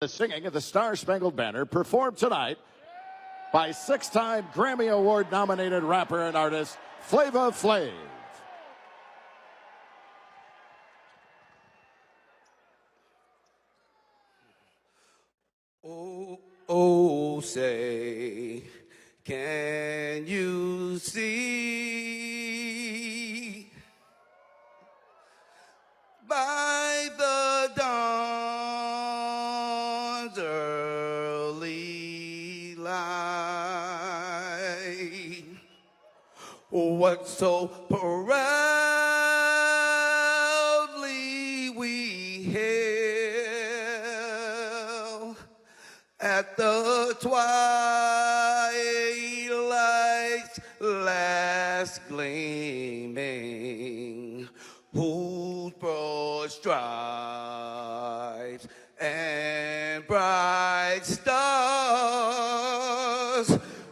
The singing of the Star-Spangled Banner performed tonight by six-time Grammy Award-nominated rapper and artist Flavor Flav. Oh, oh, say, can you see by the dawn's early light what so proudly we hailed at the twilight's last gleaming, whose broad stripes and bright stars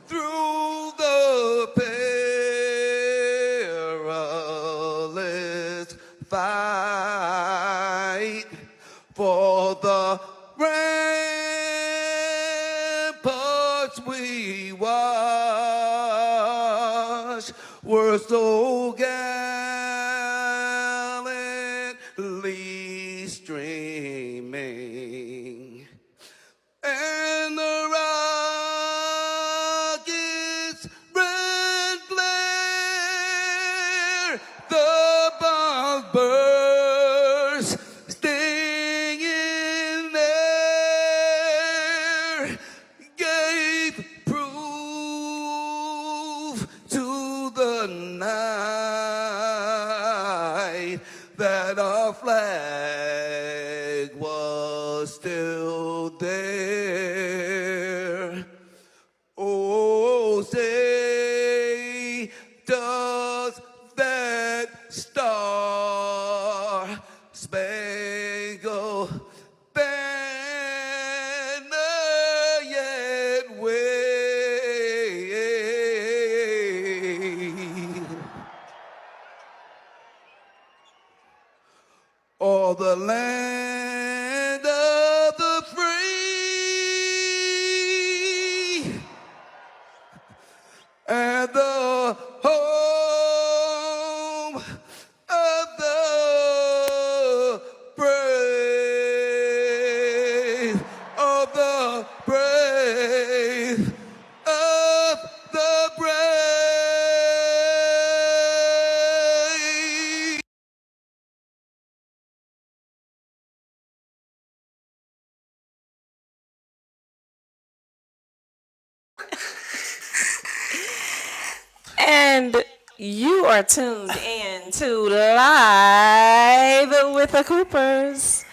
through the perilous fight for the ramparts we watched were so gallantly streaming, and the rockets' red glare, the bombs burst, sting in there, gave proof to the night that our flag was still there. Oh, say, does that star-spangled banner yet wave? Or the land of the free and the home of the brave, of the brave, of the brave. And you are tuned in to Live with the Coopers.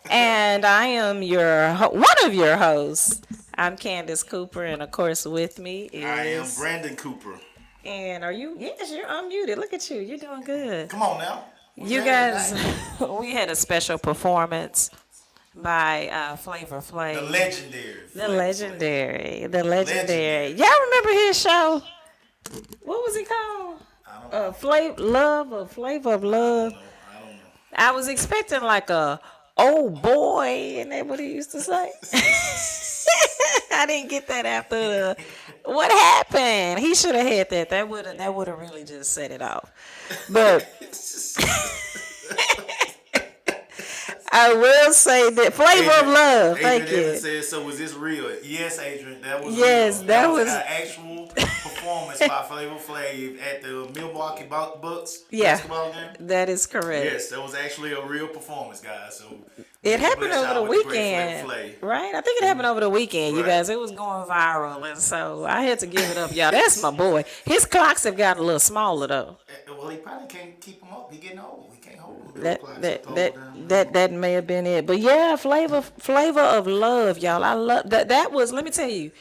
And I am one of your hosts. I'm Candace Cooper, and of course with me is... I am Brandon Cooper. And are you... Yes, you're unmuted. Look at you. You're doing good. Come on now. You guys, we had a special performance by Flavor Flav. The legendary. The legendary. Y'all remember his show? What was it called? Flavor of Love. I don't know. I was expecting like a old boy, and that's what he used to say. I didn't get that after what happened. He should have had that. That would have really just set it off. But I will say that Flavor of Love. Thank you. Said, so was this real? Yes, Adrian. That was yes, real. that was an actual performance by Flavor Flav at the Milwaukee Bucks basketball game. That is correct. Yes, that was actually a real performance, guys. So it happened over the weekend, right? I think it happened over the weekend, you guys. It was going viral, and so I had to give it up, y'all. That's my boy. His clocks have gotten a little smaller though. Well, he probably can't keep them up. He getting old. He can't hold them. That may have been it, but yeah, Flavor of Love, y'all. I love that. That was. Let me tell you,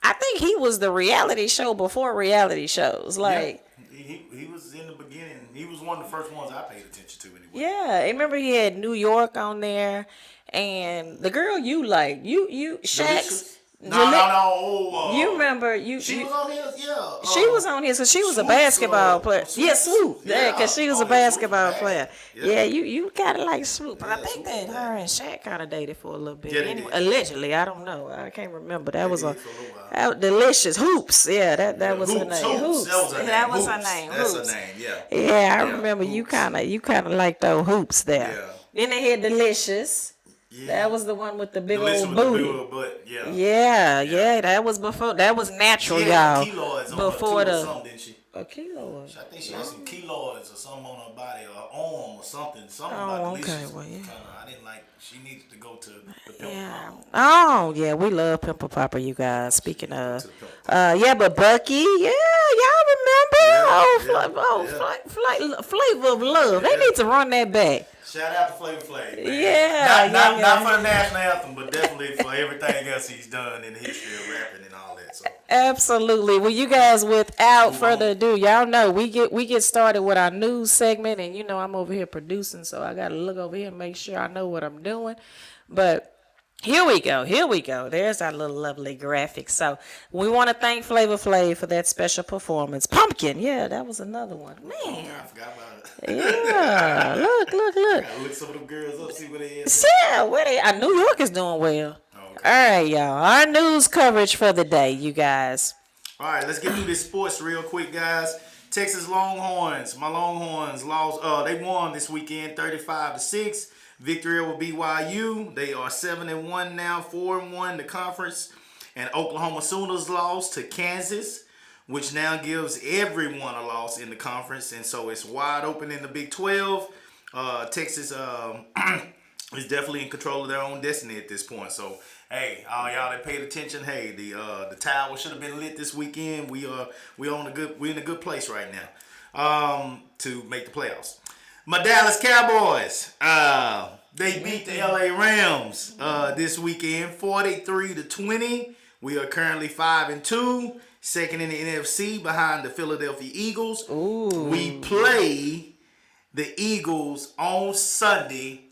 I think he was the reality show before reality shows. Like he was in the beginning. He was one of the first ones I paid attention to anyway. Yeah, I remember he had New York on there, and the girl you like, you Shaq's. No. You remember She was on his, yeah. she was on his because she was a Swoop, basketball player. Swoop. Yeah, Swoop. Yeah, because she was a Swoop, basketball man. player. Yeah. Yeah, you kind of like Swoop. But I Yeah, think Swoop, that her and Shaq kind of dated for a little bit. Yeah, they Anyway, did. allegedly, I don't know. I can't remember. That was a did for a little while. delicious Hoops. Yeah, that was her name. Hoops. That was her name. That was her Hoops. name. That's Hoops. her name, yeah. Yeah, I Yeah, remember you Hoops. kind of like those hoops there. Yeah. Then they had Delicious. Yeah. That was the one with the big Delicious old with the booty. big old butt, yeah. Yeah, that was before. That was natural, She had y'all. some keloids on Before her too, or the something, didn't she? a kilo. I think she had some keloids or something on her body, or arm or something. Something Oh, about okay, delicious. well, yeah. Kinda, I didn't like. She needed to go to the Pimple Yeah. Popper. Oh, yeah, we love Pimple Popper, you guys. Speaking of, yeah, but Bucky, yeah, y'all remember? Flavor of Love. They need to run that back. Shout out to Flavor Flav. Man. Yeah, not for the national anthem, but definitely for everything else he's done in the history of rapping and all that. So Absolutely. Well, you guys, without further ado, y'all know we get started with our news segment, and you know I'm over here producing, so I gotta look over here and make sure I know what I'm doing. But here we go. There's our little lovely graphic. So we want to thank Flavor Flav for that special performance. Pumpkin, yeah, that was another one. Man, I forgot about it. yeah. Look. I look some of them girls up, see what they is. Yeah, New York is doing well. Okay. All right, y'all. Our news coverage for the day, you guys. All right, let's get through this sports real quick, guys. Texas Longhorns, my Longhorns lost. They won this weekend, 35-6. Victory over BYU. They are 7-1 now, 4-1 in the conference. And Oklahoma Sooners lost to Kansas, which now gives everyone a loss in the conference, and so it's wide open in the Big 12. Texas is definitely in control of their own destiny at this point. So, hey, all y'all that paid attention, hey, the tower should have been lit this weekend. We're in a good place right now to make the playoffs. My Dallas Cowboys, they beat the LA Rams this weekend, 43-20. We are currently 5-2, second in the NFC behind the Philadelphia Eagles. Ooh. We play the Eagles on Sunday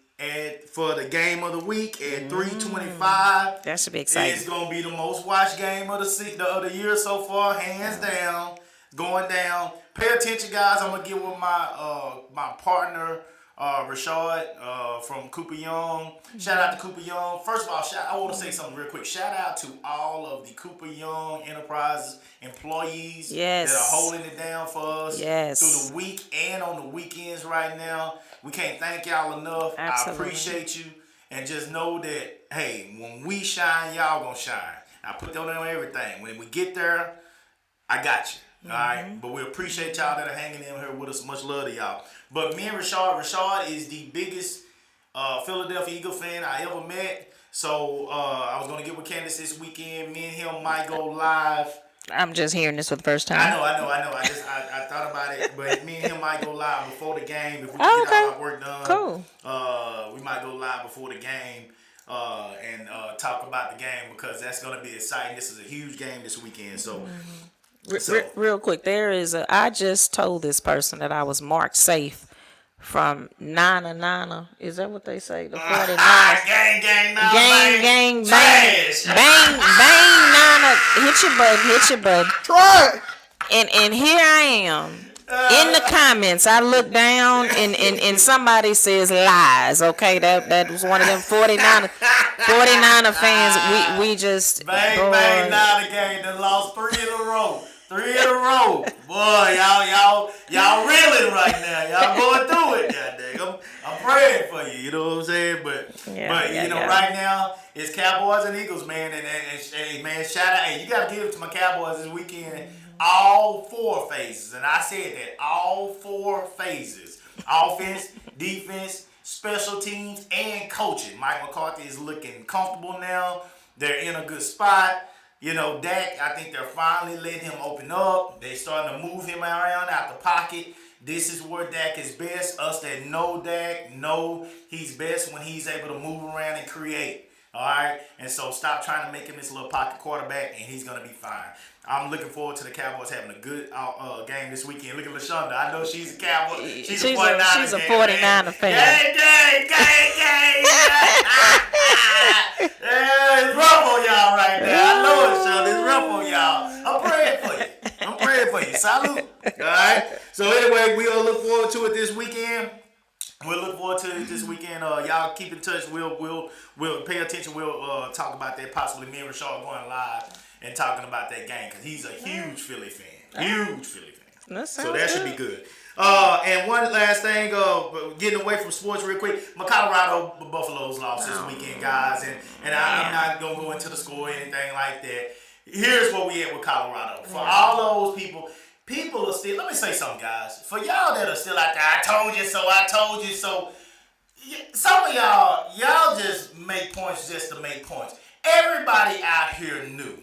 for the game of the week at 3:25. That should be exciting. It's gonna be the most watched game of the year so far, hands down. Going down. Pay attention, guys. I'm gonna get with my partner Rashad from Cooper Young. Shout out to Cooper Young. First of all, I want to say something real quick. Shout out to all of the Cooper Young Enterprises employees Yes. that are holding it down for us Yes. through the week and on the weekends right now. We can't thank y'all enough. Absolutely. I appreciate you. And just know that, hey, when we shine, y'all gonna shine. I put that on everything. When we get there, I got you. All right, but we appreciate y'all that are hanging in here with us. Much love to y'all. But me and Rashad is the biggest Philadelphia Eagle fan I ever met. So I was gonna get with Candace this weekend. Me and him might go live. I'm just hearing this for the first time. I know. I thought about it, but me and him might go live before the game if we Oh, can get all okay. our work done. Cool. We might go live before the game and talk about the game because that's gonna be exciting. This is a huge game this weekend. So. Real quick, I just told this person that I was marked safe from Nana. Is that what they say? The 49ers. Gang, Gang, bang. Trash. Bang, Nana. Hit your button. Try it. And here I am. In the comments, I look down and somebody says lies. Okay, that was one of them 49er fans. We just Bang, boy. Nana gang that lost 3 in a row. 3 in a row. Boy, y'all reeling right now. Y'all going through it. God dang. I'm praying for you. You know what I'm saying? But right now, it's Cowboys and Eagles, man. And hey, man, shout out. Hey, you got to give it to my Cowboys this weekend. All 4 phases. And I said that. All 4 phases. Offense, defense, special teams, and coaching. Mike McCarthy is looking comfortable now. They're in a good spot. You know, Dak, I think they're finally letting him open up. They're starting to move him around out the pocket. This is where Dak is best. Us that know Dak know he's best when he's able to move around and create. All right? And so stop trying to make him this little pocket quarterback, and he's going to be fine. I'm looking forward to the Cowboys having a good game this weekend. Look at LaShonda. I know she's a Cowboy. She's a 49er She's a 49er fan. Gang. Yeah, it's rough on y'all right now. I know it, Sean. It's rough on y'all. I'm praying for you. I'm praying for you. Salute. All right. So anyway, we'll look forward to it this weekend. We'll look forward to it this weekend. Y'all keep in touch. We'll pay attention. We'll talk about that. Possibly me and Rashard going live and talking about that game because he's a huge Philly fan. Huge Philly fan. So that should be good. And one last thing, getting away from sports real quick. My Colorado Buffaloes lost this weekend, guys, and I'm not gonna go into the score or anything like that. Here's where we at with Colorado. For all those people are still. Let me say something, guys. For y'all that are still out there, I told you so. I told you so. Some of y'all just make points just to make points. Everybody out here knew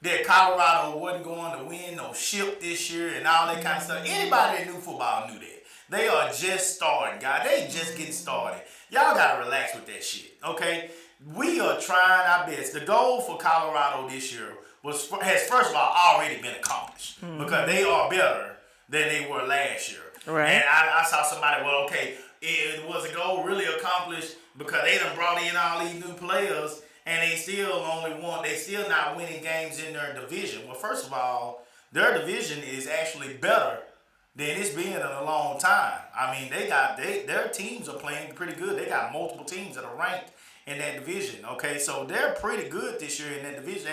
that Colorado wasn't going to win no ship this year and all that kind of stuff. Anybody that knew football knew that. They are just starting, guys. They just getting started. Y'all got to relax with that shit, okay? We are trying our best. The goal for Colorado this year has first of all already been accomplished because they are better than they were last year. Right. And I saw somebody, well, okay, it was a goal really accomplished because they done brought in all these new players and they still they still not winning games in their division. Well, first of all, their division is actually better than it's been in a long time. I mean, their teams are playing pretty good. They got multiple teams that are ranked in that division. Okay, so they're pretty good this year in that division,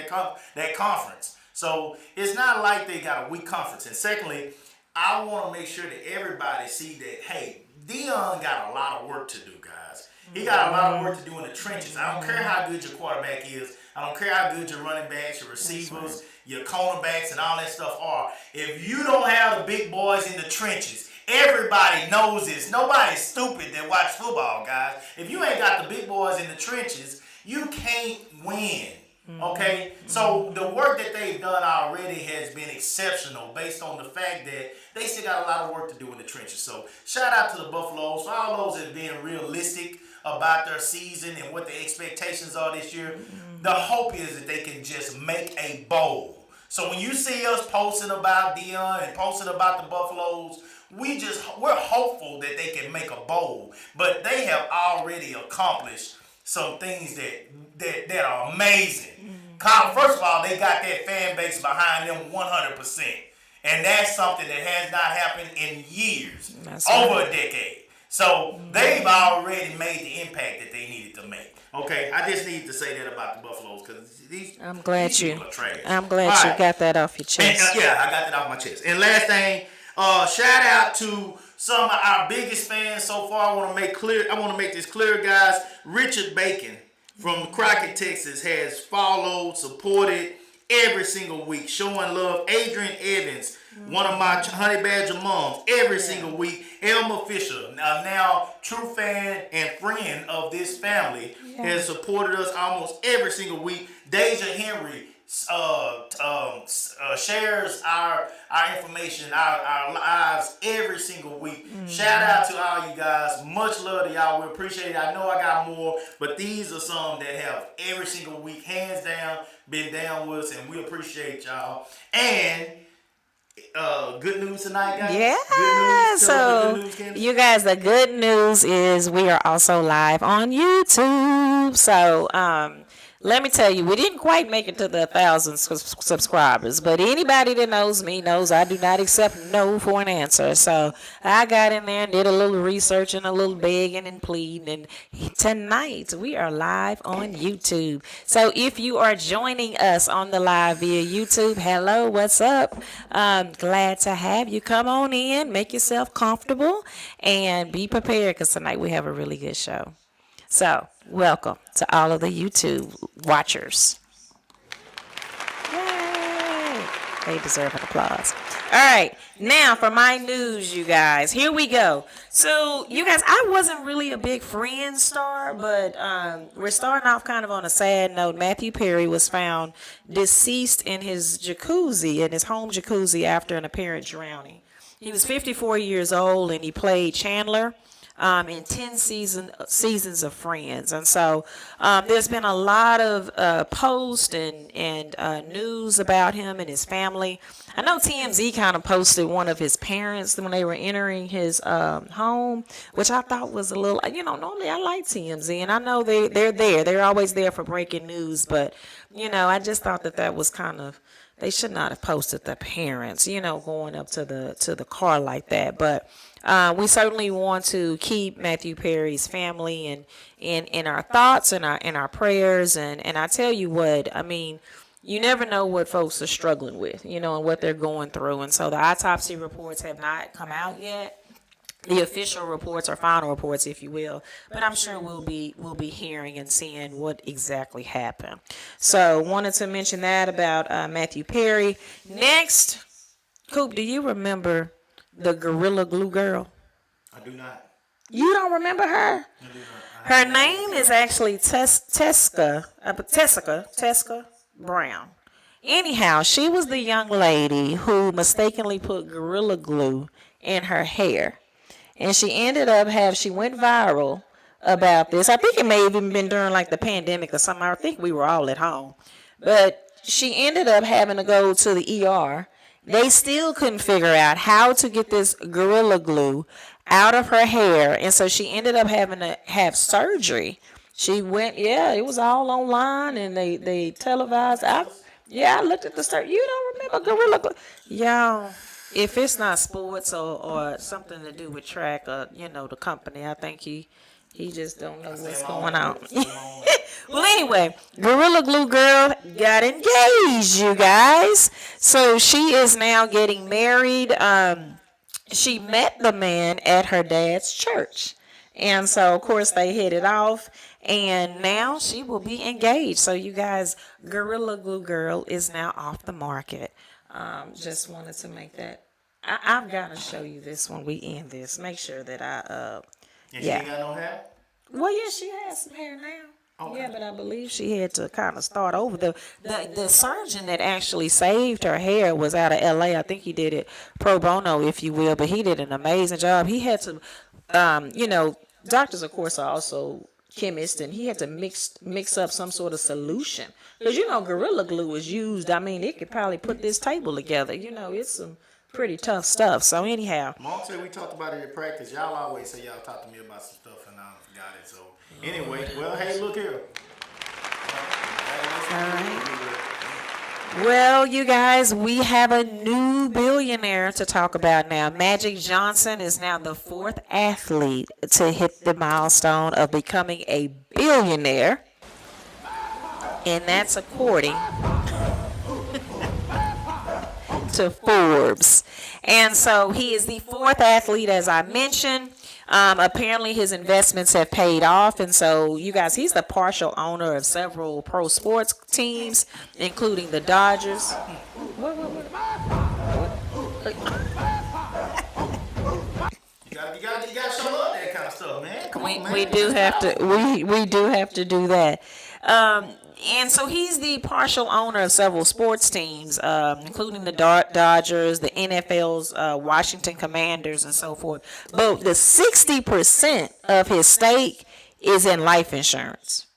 that conference. So it's not like they got a weak conference. And secondly, I want to make sure that everybody see that, hey, Dion got a lot of work to do, guys. He got a lot of work to do in the trenches. I don't care how good your quarterback is. I don't care how good your running backs, your receivers, your cornerbacks, and all that stuff are. If you don't have the big boys in the trenches, everybody knows this. Nobody's stupid that watch football, guys. If you ain't got the big boys in the trenches, you can't win. Okay? So the work that they've done already has been exceptional based on the fact that they still got a lot of work to do in the trenches. So shout out to the Buffaloes for all those that are being realistic about their season and what the expectations are this year. The hope is that they can just make a bowl. So when you see us posting about Dion and posting about the Buffaloes, we're hopeful that they can make a bowl. But they have already accomplished some things that are amazing. First of all, they got that fan base behind them 100%. And that's something that has not happened in years, over a decade. So they've already made the impact that they needed to make. Okay, I just need to say that about the Buffaloes because these people are trash. I'm glad you got that off your chest. And, I got that off my chest. And last thing, shout out to some of our biggest fans so far. I want to make this clear, guys. Richard Bacon from Crockett, Texas, has followed, supported every single week, showing love. Adrian Evans, one of my Honey Badger moms, every single week. Elma Fisher, now true fan and friend of this family, has supported us almost every single week. Deja Henry shares our information, our lives every single week. Shout out to all you guys. Much love to y'all. We appreciate it. I know I got more, but these are some that have every single week, hands down, been down with us, and we appreciate y'all. And good news tonight, guys. Yeah. Good news, you guys, the good news is we are also live on YouTube. So, let me tell you, we didn't quite make it to the 1,000 subscribers, but anybody that knows me knows I do not accept no for an answer. So I got in there and did a little research and a little begging and pleading. And tonight we are live on YouTube. So if you are joining us on the live via YouTube, hello, what's up? Glad to have you. Come on in, make yourself comfortable, and be prepared because tonight we have a really good show. So, welcome to all of the YouTube watchers. Yay! They deserve an applause. All right, now for my news, you guys. Here we go. So, you guys, I wasn't really a big Friends star, but we're starting off kind of on a sad note. Matthew Perry was found deceased in his home jacuzzi after an apparent drowning. He was 54 years old, and he played Chandler in 10 seasons of Friends. And so there's been a lot of posts and news about him and his family. I know TMZ kind of posted one of his parents when they were entering his home, which I thought was a little, normally I like TMZ, and I know they're there. They're always there for breaking news, but, I just thought that was kind of, they should not have posted the parents, going up to the car like that. But we certainly want to keep Matthew Perry's family and in our thoughts and our prayers. And I tell you what, I mean, you never know what folks are struggling with, and what they're going through. And so the autopsy reports have not come out yet. The official reports or final reports, if you will, but I'm sure we'll be hearing and seeing what exactly happened. So wanted to mention that about Matthew Perry. Next, Coop, do you remember the Gorilla Glue girl? I do not. You don't remember her? Her name is actually Tessica Brown. Anyhow, she was the young lady who mistakenly put Gorilla Glue in her hair. And she ended up she went viral about this. I think it may have even been during like the pandemic or something. I think we were all at home. But she ended up having to go to the ER. They still couldn't figure out how to get this Gorilla Glue out of her hair. And so she ended up having to have surgery. She went, it was all online and they televised. I looked at the story. You don't remember Gorilla Glue? Y'all. If it's not sports or something to do with track or, the company, I think he just don't know what's going on. Well, anyway, Gorilla Glue girl got engaged, you guys. So she is now getting married. She met the man at her dad's church. And so, of course, they hit it off. And now she will be engaged. So, you guys, Gorilla Glue girl is now off the market. Just wanted to make that. I've got to show you this when we end this. Make sure that And she ain't got no hair? Well, yeah, she has some hair now. Okay. Yeah, but I believe she had to kind of start over. The surgeon that actually saved her hair was out of L.A. I think he did it pro bono, if you will, but he did an amazing job. He had to, doctors, of course, are also chemist, and he had to mix up some sort of solution because Gorilla Glue is used. I mean, it could probably put this table together. It's some pretty tough stuff. So anyhow, Mom said we talked about it in practice. Y'all always say y'all talk to me about some stuff and I forgot it. So anyway, well, hey, look here. All right. Well, you guys, we have a new billionaire to talk about now. Magic Johnson is now the 4th athlete to hit the milestone of becoming a billionaire. And that's according to Forbes. And so he is the 4th athlete, as I mentioned. Apparently his investments have paid off, and so you guys, he's the partial owner of several pro sports teams, including the Dodgers. You gotta show up that kind of stuff, man. Come on, man. We do have to do that. And so he's the partial owner of several sports teams, including the Dodgers, the NFL's Washington Commanders, and so forth. But the 60% of his stake is in life insurance.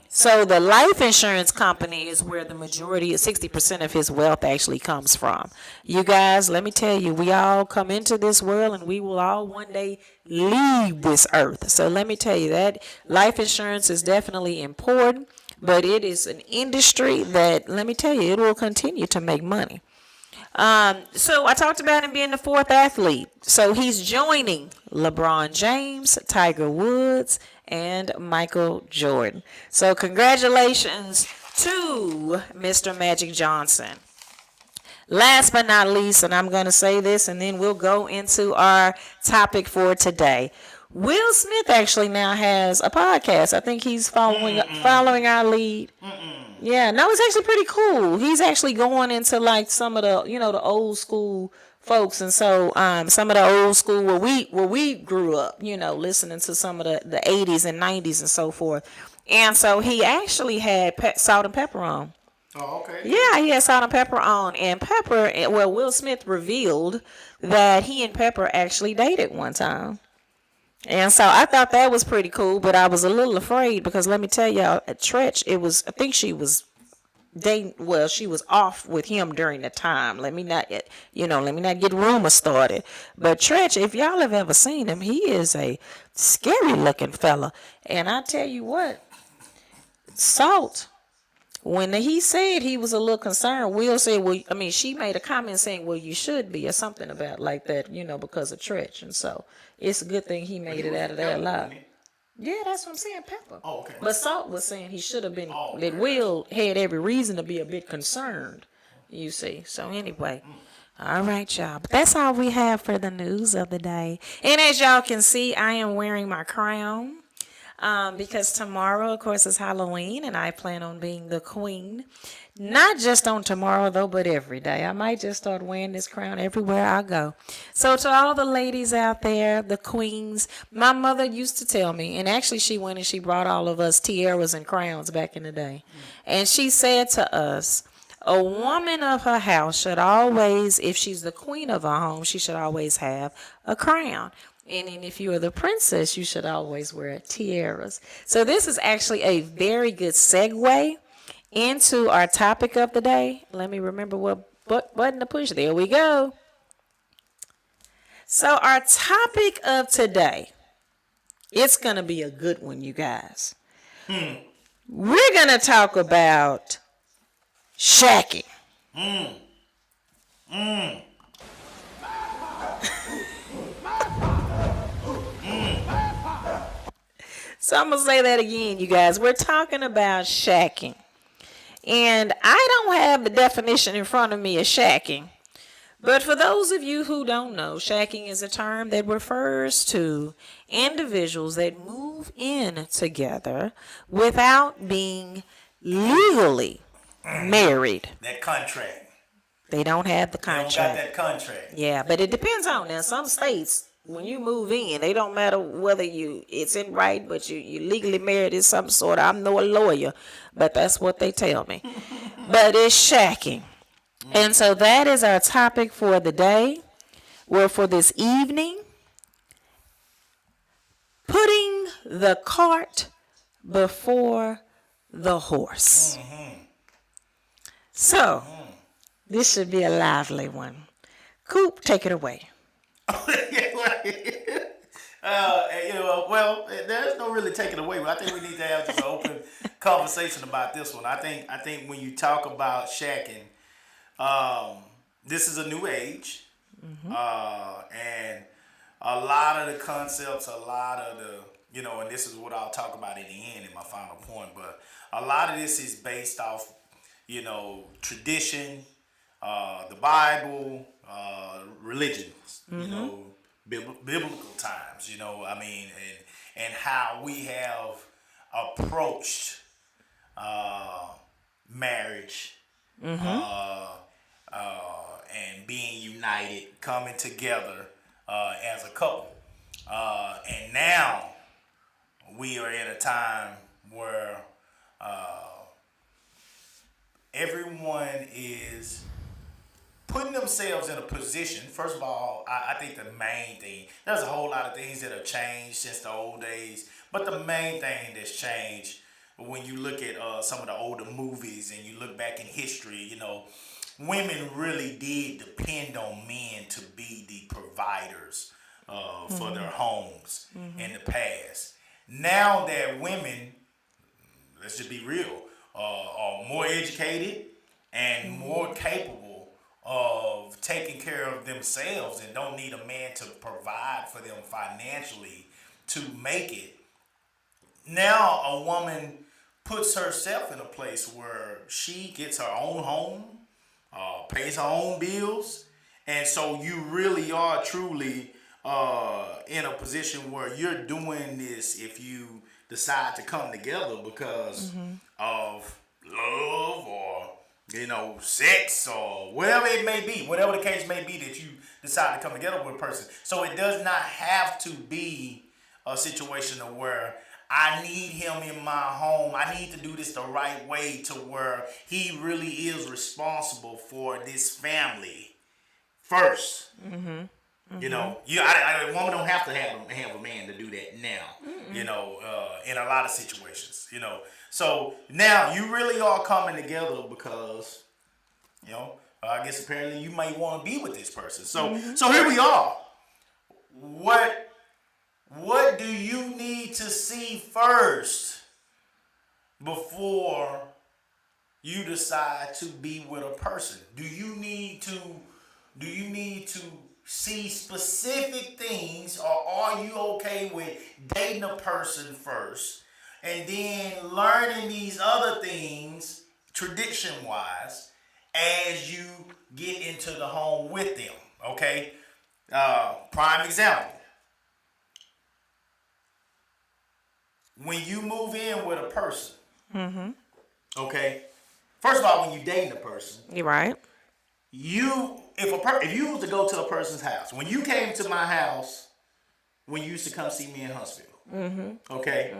So the life insurance company is where the majority, 60% of his wealth actually comes from. You guys, let me tell you, we all come into this world and we will all one day leave this earth. So let me tell you that life insurance is definitely important. But it is an industry that, let me tell you, it will continue to make money. So I talked about him being the 4th athlete. So he's joining LeBron James, Tiger Woods, and Michael Jordan. So congratulations to Mr. Magic Johnson. Last but not least, and I'm going to say this, and then we'll go into our topic for today. Will Smith actually now has a podcast. I think he's following our lead. Yeah, no, it's actually pretty cool. He's actually going into like some of the, the old school folks, and so some of the old school where we grew up, listening to some of the 80s and 90s and so forth. And so he actually had Salt and Pepper on. Oh, okay. Yeah, he had Salt and Pepper on, and Will Smith revealed that he and Pepper actually dated one time. And so I thought that was pretty cool, but I was a little afraid because let me tell y'all, at Tretch, I think she was dating, well, she was off with him during the time. Let me not get rumors started. But Tretch, if y'all have ever seen him, he is a scary looking fella. And I tell you what, Salt, when he said he was a little concerned, Will said, well, I mean, she made a comment saying, well, you should be, or something about like that, because of Tretch. And so it's a good thing he made it out of there alive. Yeah, that's what I'm saying, Pepper. Oh, okay. But Salt was saying he should have been, that Will had every reason to be a bit concerned, you see. So anyway, all right, y'all. But that's all we have for the news of the day. And as y'all can see, I am wearing my crown. Because tomorrow, of course, is Halloween, and I plan on being the queen. Not just on tomorrow, though, but every day. I might just start wearing this crown everywhere I go. So to all the ladies out there, the queens, my mother used to tell me, and actually she went and she brought all of us tiaras and crowns back in the day. And she said to us, a woman of her house should always, if she's the queen of her home, she should always have a crown. And then if you are the princess, you should always wear tiaras. So this is actually a very good segue into our topic of the day. Let me remember what button to push. There we go. So our topic of today, it's going to be a good one, you guys. We're going to talk about shacking. So I'm going to say that again, you guys. We're talking about shacking. And I don't have the definition in front of me of shacking. But for those of you who don't know, shacking is a term that refers to individuals that move in together without being legally married. That contract. They don't have the They don't contract. got that contract. Yeah, but it depends on now. Some states, when you move in, they don't matter whether it's in right, but you legally married is some sort of, I'm no lawyer, but that's what they tell me. But it's shacking. And so that is our topic for the day. Well, for this evening, putting the cart before the horse. So, this should be a lively one. Coop, take it away. Well, there's no really taking away. But I think we need to have just an open conversation about this one. I think when you talk about shacking, this is a new age, and a lot of the concepts, a lot of the, and this is what I'll talk about in the end in my final point. But a lot of this is based off, tradition, the Bible, religions, biblical times, and how we have approached marriage, and being united, coming together as a couple. And now we are in a time where everyone is putting themselves in a position. First of all, I think the main thing, there's a whole lot of things that have changed since the old days, but the main thing that's changed when you look at some of the older movies and you look back in history, women really did depend on men to be the providers for their homes in the past. Now that women, let's just be real, are more educated and more capable of taking care of themselves and don't need a man to provide for them financially to make it. Now a woman puts herself in a place where she gets her own home, pays her own bills, and so you really are truly in a position where you're doing this if you decide to come together because of love or sex or whatever it may be, whatever the case may be that you decide to come together with a person. So it does not have to be a situation of where I need him in my home. I need to do this the right way to where he really is responsible for this family first. You know, a woman don't have to have a man to do that now. You know, in a lot of situations. You know, so now you really are coming together because, you know, I guess apparently you might want to be with this person. So here we are. What do you need to see first before you decide to be with a person? Do you need to see specific things, or are you okay with dating a person first and then learning these other things tradition wise as you get into the home with them? Okay, prime example. When you move in with a person, okay. First of all, when you dating a person, You're right. if you was to go to a person's house, when you came to my house, when you used to come see me in Huntsville, okay.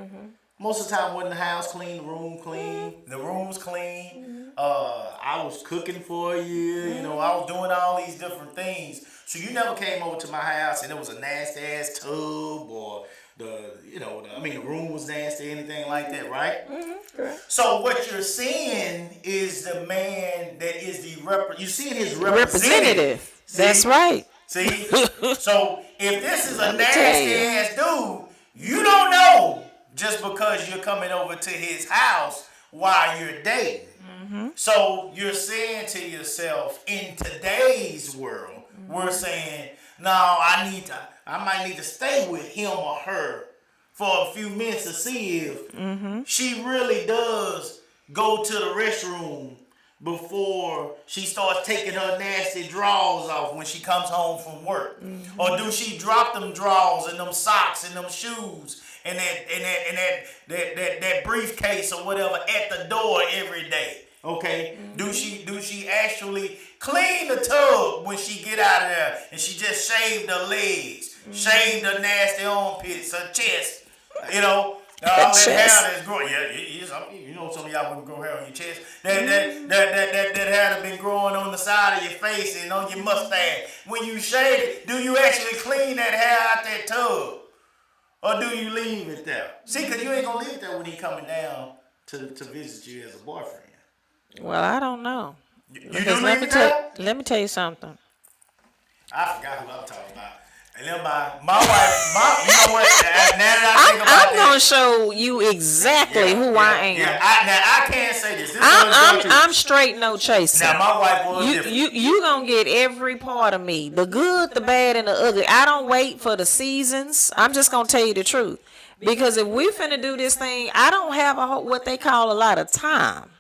Most of the time, wasn't the house clean, the room clean, the room's clean. I was cooking for you, you know, I was doing all these different things. So you never came over to my house and it was a nasty ass tub or the room was nasty, anything like that, right? Correct. So what you're seeing is the man that is you seeing his representative. Representative. See? That's right. See? So if this is a tell nasty you. ass dude, you don't know just because you're coming over to his house while you're dating. So you're saying to yourself, in today's world, we're saying, no, I might need to stay with him or her for a few minutes to see if she really does go to the restroom before she starts taking her nasty drawers off when she comes home from work. Or do she drop them drawers and them socks and them shoes and that briefcase or whatever at the door every day? Okay, do she actually clean the tub when she get out of there and she just shaved her legs, shaved her nasty armpits, her chest, you know, all that hair that's growing. Yeah, you know, some of y'all wouldn't grow hair on your chest. That hair that's been growing on the side of your face and on your mustache. When you shave it, do you actually clean that hair out that tub, or do you leave it there? See, because you ain't gonna leave it there when he coming down to visit you as a boyfriend. Well, I don't know. You Because do leave it there? let me tell you something. I forgot who I'm talking about. And then my wife, you know what? Now that I think about I'm gonna show you exactly who I am. Yeah, I can't say this. I'm straight no chaser. Now my wife was different. You gonna get every part of me, the good, the bad, and the ugly. I don't wait for the seasons. I'm just gonna tell you the truth, because if we finna do this thing, I don't have what they call a lot of time.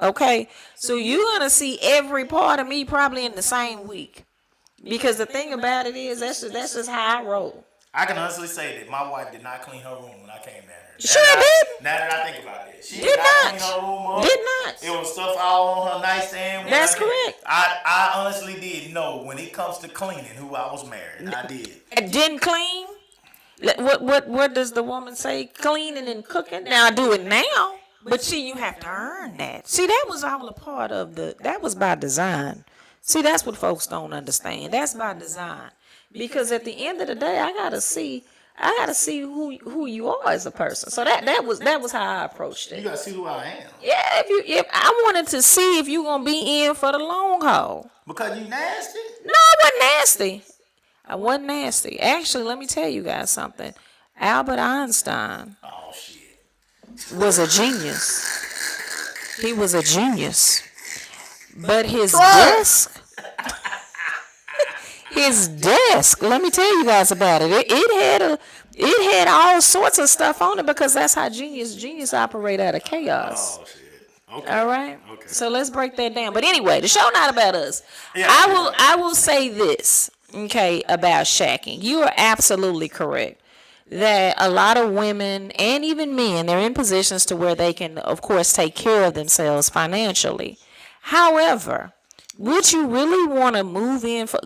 Okay, so you're gonna see every part of me probably in the same week, because the thing about it is that's just how I roll. I can honestly say that my wife did not clean her room when I came down here. Sure did. Now that I think about it, she Did not. clean her room up. Did not. It was stuff all on her nightstand. That's correct. I honestly did know when it comes to cleaning who I was married. I did. Didn't clean. What does the woman say? Cleaning and cooking. Now I do it now, but see, you have to earn that. See, that was all a part of that was by design. See, that's what folks don't understand. That's by design, because at the end of the day, I gotta see who you are as a person. So that was how I approached You it. gotta see who I am. Yeah, if I wanted to see if you gonna be in for the long haul. Because you nasty? No, I wasn't nasty. I wasn't nasty. Actually, let me tell you guys something. Albert Einstein Oh shit. was a genius. He was a genius. But his desk, let me tell you guys about it. It had all sorts of stuff on it, because that's how genius operate out of chaos. Oh shit. Okay. All right. Okay. So let's break that down. But anyway, the show not about us. Yeah. I will say this, okay, about shacking. You are absolutely correct that a lot of women and even men, they're in positions to where they can, of course, take care of themselves financially. However, would you really want to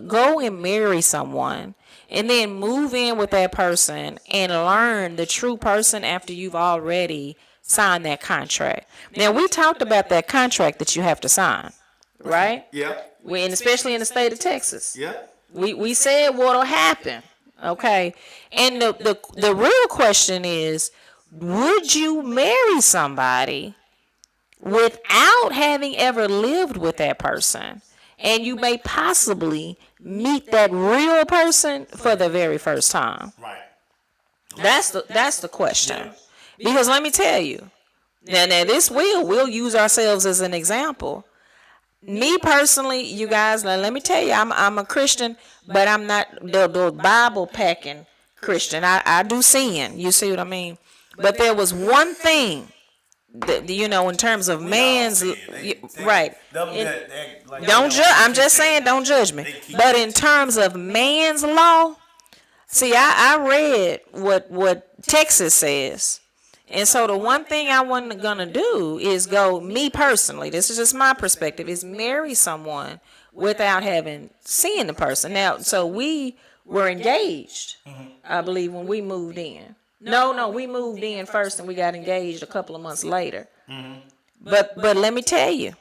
go and marry someone and then move in with that person and learn the true person after you've already signed that contract? Now, we talked about that contract that you have to sign, right? Yeah. And especially in the state of Texas. Yeah. We said what'll happen. Okay. And the real question is, would you marry somebody without having ever lived with that person? And you may possibly meet that real person for the very first time. Right. That's the question. Because let me tell you, now this we'll use ourselves as an example. Me personally, you guys, now let me tell you, I'm a Christian, but I'm not the Bible packing Christian. I do sin. You see what I mean? But there was one thing that, in terms of man's right. Don't judge. I'm just saying, don't judge me. But in terms of man's law, see, I read what Texas says. And so the one thing I wasn't going to do is me personally, this is just my perspective, is marry someone without having seen the person. Now, so we were engaged, I believe, when we moved in. No, we moved in first and we got engaged a couple of months later. But let me tell you,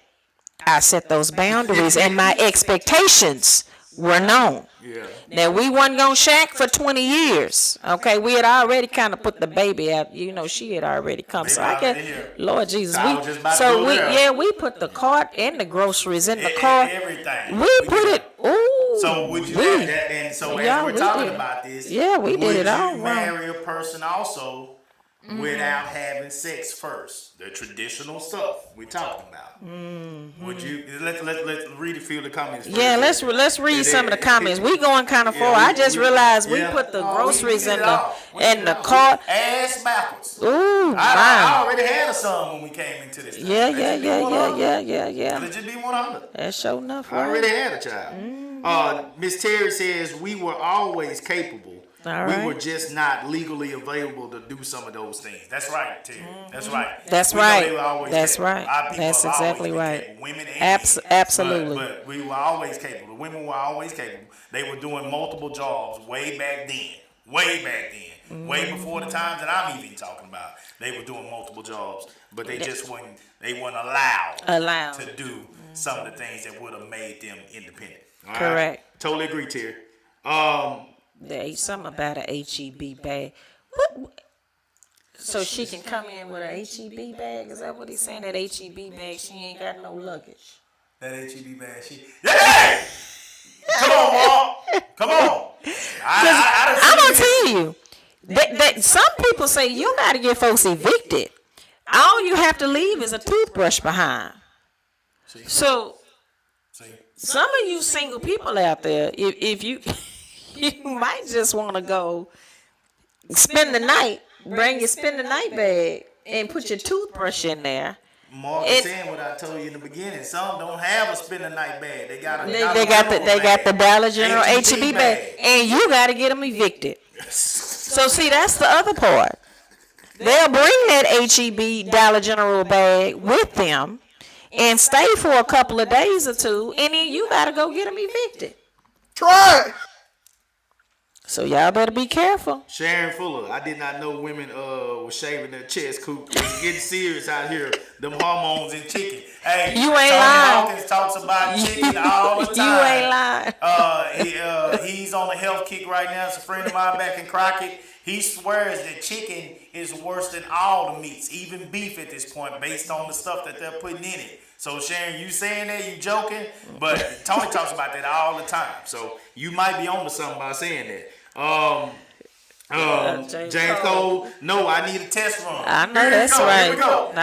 I set those boundaries and my expectations were known. Yeah. Now, we wasn't going to shack for 20 years. Okay, we had already kind of put the baby out. She had already come. So I guess, Lord Jesus, we put the cart and the groceries in the car. Everything. We put it. Ooh. So would you have that? And so as we're talking about this, we did it all would you marry a person also without having sex first? The traditional stuff we're talking about. Would you? Let's read a few of the comments first. Yeah, let's read some of the comments. We going kind of far. I just realized we put the groceries in the cart. Ass backwards. Ooh, I already had a son when we came into this. Yeah. Let's just be 100. That's sure enough. I already had a child. Miss Terry says we were always capable. Right. We were just not legally available to do some of those things. That's right, Terry. That's right. That's right. That's right. That's exactly right. Women and absolutely. But we were always capable. The women were always capable. They were doing multiple jobs way back then. Way before the times that I'm even talking about. They were doing multiple jobs, but they just weren't allowed to do some of the things that would have made them independent. All correct. Right? Totally agree, Terry. There's something about a HEB bag. So she can come in with a HEB bag? Is that what he's saying? That HEB bag, she ain't got no luggage. That HEB bag, yeah! Come on, Mom. Come on. I'm going to tell you, that some people say you got to get folks evicted. All you have to leave is a toothbrush behind. So, some of you single people out there, if you... You might just want to go spend the night, spend the night bag, and put your toothbrush in there. Mark is saying what I told you in the beginning. Some don't have a spend the night bag. They got the Dollar General HEB bag, and you got to get them evicted. So see, that's the other part. They'll bring that HEB Dollar General bag with them and stay for a couple of days or two, and then you got to go get them evicted. Try. So y'all better be careful. Sharon Fuller, I did not know women were shaving their chest coop. It's getting serious out here. Them hormones in chicken. Hey, you ain't Tony lying. Hawkins talks about chicken all the time. You ain't lying. He's on a health kick right now. It's a friend of mine back in Crockett. He swears that chicken is worse than all the meats, even beef at this point, based on the stuff that they're putting in it. So Sharon, you saying that, you joking, but Tony talks about that all the time. So you might be on to something by saying that. James Cole, no, I need a test run. I know that's right. Here we go. So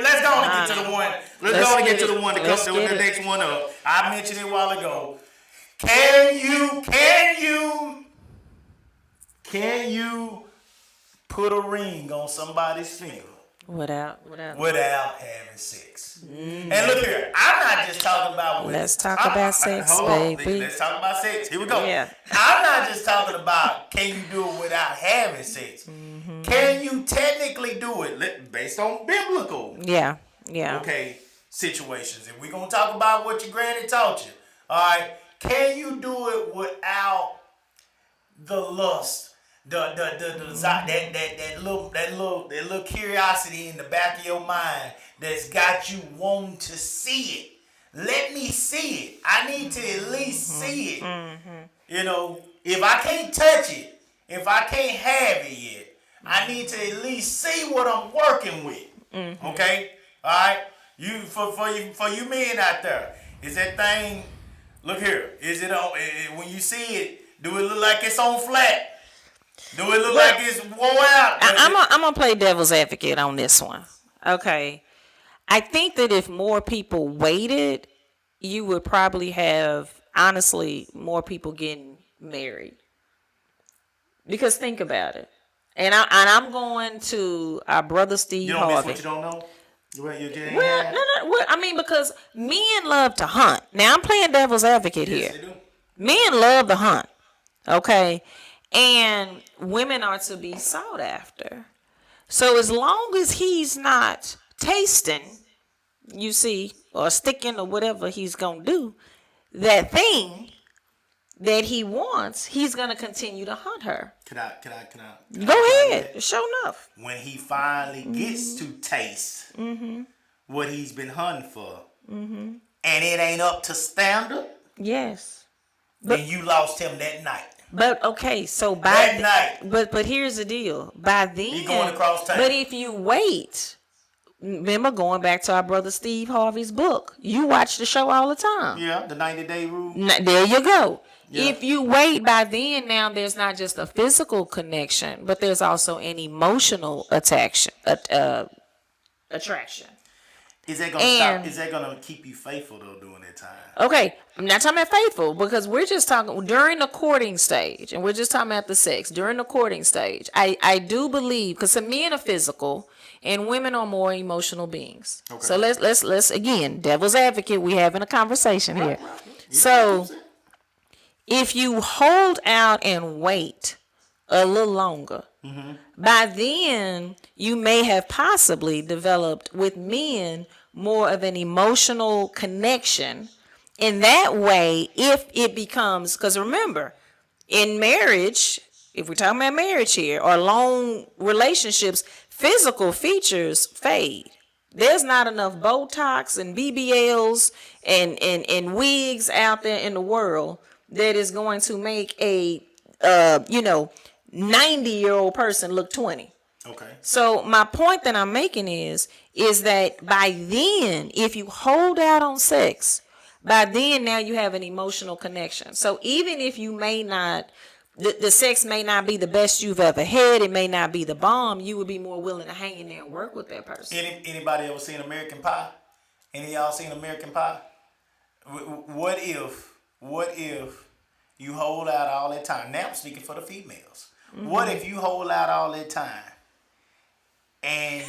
let's go and get to the one. Let's go and get to the one that comes to the next one up. I mentioned it a while ago. Can you put a ring on somebody's finger without having sex? And look here, I'm not just talking about. Let's talk about sex, baby. Let's talk about sex. Here we go. Yeah. I'm not just talking about can you do it without having sex. Mm-hmm. Can you technically do it based on biblical? Yeah. Okay, situations, and we're gonna talk about what your granny taught you. All right. Can you do it without the lust? The that little curiosity in the back of your mind that's got you wanting to see it. Let me see it. I need to at least see it. You know, if I can't touch it, if I can't have it yet, I need to at least see what I'm working with. Okay? All right? You for you men out there, is that thing, look here, is it on, when you see it, do it look like it's on flat? Do it look like it's wore out? I'm gonna play devil's advocate on this one. Okay, I think that if more people waited, you would probably have, honestly, more people getting married. Because think about it, and I'm going to our brother Steve You don't miss Harvey. what you don't know? Well, no. I mean, because men love to hunt. Now I'm playing devil's advocate Yes, here. they do. Men love to hunt. Okay. And women are to be sought after. So as long as he's not tasting, you see, or sticking or whatever he's going to do, that thing that he wants, he's going to continue to hunt her. Can I Go ahead. Show enough. when he finally gets to taste what he's been hunting for, and it ain't up to standard, Yes. then you lost him that night. But okay, so by That night. but here's the deal. By then, He going across town. but if you wait, remember going back to our brother Steve Harvey's book, you watch the show all the time. Yeah, the 90-day rule. There you go. Yeah. If you wait by then, now there's not just a physical connection, but there's also an emotional attraction. Is that gonna And- stop? Is that gonna keep you faithful though during that time? Okay, I'm not talking about faithful because we're just talking during the courting stage, and we're just talking about the sex during the courting stage. I do believe because some men are physical and women are more emotional beings. Okay. So let's again, devil's advocate. We having a conversation here. So if you hold out and wait a little longer, by then you may have possibly developed with men more of an emotional connection. In that way, if it becomes, because remember, in marriage, if we're talking about marriage here or long relationships, physical features fade. There's not enough Botox and BBLs and wigs out there in the world that is going to make a 90-year-old person look 20. Okay. So my point that I'm making is that by then, if you hold out on sex, by then now you have an emotional connection. So even if you may not, the sex may not be the best you've ever had, it may not be the bomb, you would be more willing to hang in there and work with that person. Anybody ever seen American Pie? Any of y'all seen American Pie? What if you hold out all that time? Now I'm speaking for the females. What if you hold out all that time and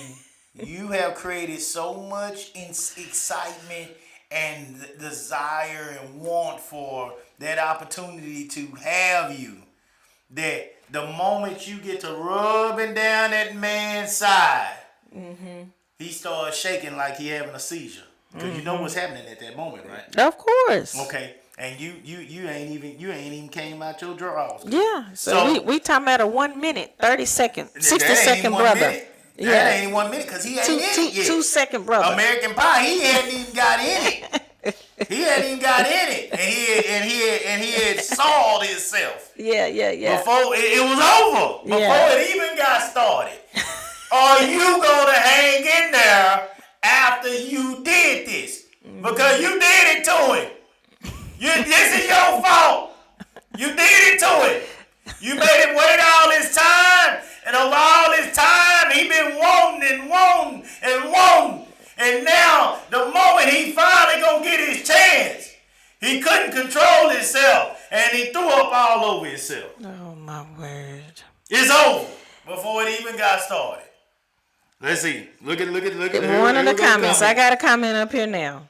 you have created so much excitement and desire and want for that opportunity to have you, that the moment you get to rubbing down that man's side, he starts shaking like he having a seizure. Because you know what's happening at that moment, right? Of course. Okay. And you ain't even came out your drawers. Yeah. So So- we talking about a 1 minute, 30 second, 60 That ain't second 1 brother. minute. That ain't 1 minute because he ain't in it yet. 2 second brother. American Pie, he hadn't even got in it. He hadn't even got in it, and he had soiled himself Yeah. before it was over. Before Yeah. it even got started. Are you gonna hang in there after you did this? Because you did it to him. This is your fault. You did it to him. You made him wait all this time, and over all this time, he been wanting. And now, the moment he finally gonna get his chance, he couldn't control himself, and he threw up all over himself. Oh my word. It's over before it even got started. Let's see. Look at. One of the comments. I got a comment up here now.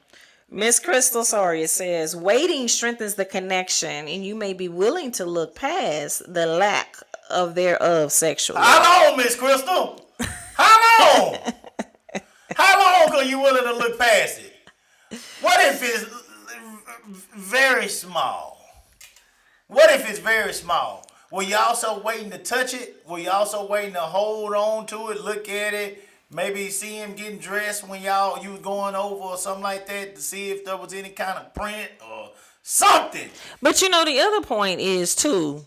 Miss Crystal Soria says, waiting strengthens the connection, and you may be willing to look past the lack of thereof sexually. How long, Miss Crystal? How long? How long are you willing to look past it? What if it's very small? What if it's very small? Were you also waiting to touch it? Were you also waiting to hold on to it, look at it, maybe see him getting dressed when you was going over or something like that to see if there was any kind of print or something. But the other point is too.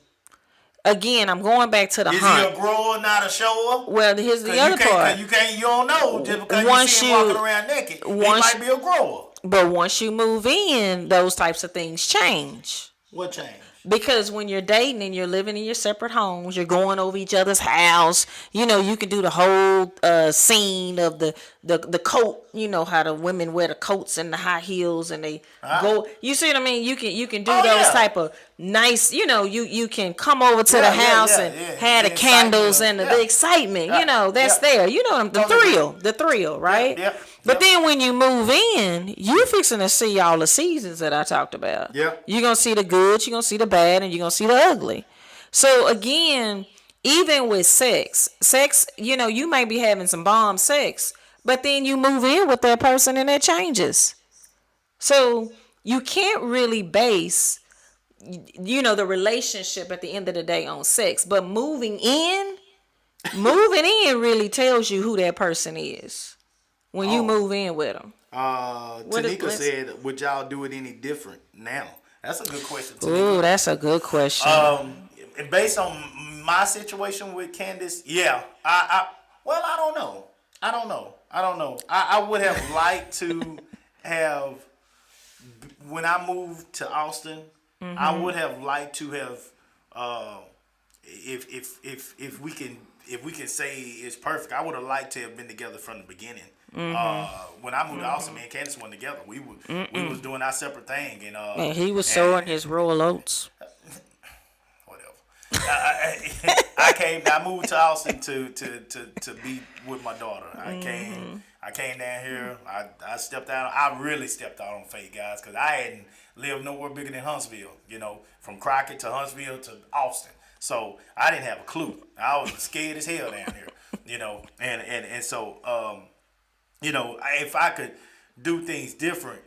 Again, I'm going back to the Is hunt. he a grower, not a shower? Well, here's the other part. You don't know just because you see him walking around naked. He might be a grower. But once you move in, those types of things change. What changed? Because when you're dating and you're living in your separate homes, you're going over each other's house. You can do the whole scene of the coat. You know how the women wear the coats and the high heels, and they go. You see what I mean? You can do those type of nice. You can come over to the house and have the candles and the excitement. That's there. The thrill, right? Yeah. But then when you move in, you fixing to see all the seasons that I talked about. Yeah. You're going to see the good, you're going to see the bad, and you're going to see the ugly. So again, even with sex, you may be having some bomb sex, but then you move in with that person and that changes. So you can't really base, the relationship at the end of the day on sex. But moving in really tells you who that person is. When you move in with them. Tanika said, would y'all do it any different now? That's a good question, Tanika. Ooh, that's a good question. Based on my situation with Candace, yeah. I don't know. I would have liked to have, when I moved to Austin, I would have liked to have, if we can say it's perfect, I would have liked to have been together from the beginning. When I moved to Austin, me and Candace went together. We was doing our separate thing, and he was sowing his royal oats. Whatever. I moved to Austin to be with my daughter. I came down here. I stepped out. I really stepped out on faith, guys, because I hadn't lived nowhere bigger than Huntsville. From Crockett to Huntsville to Austin. So I didn't have a clue. I was scared as hell down here. And so. If I could do things different,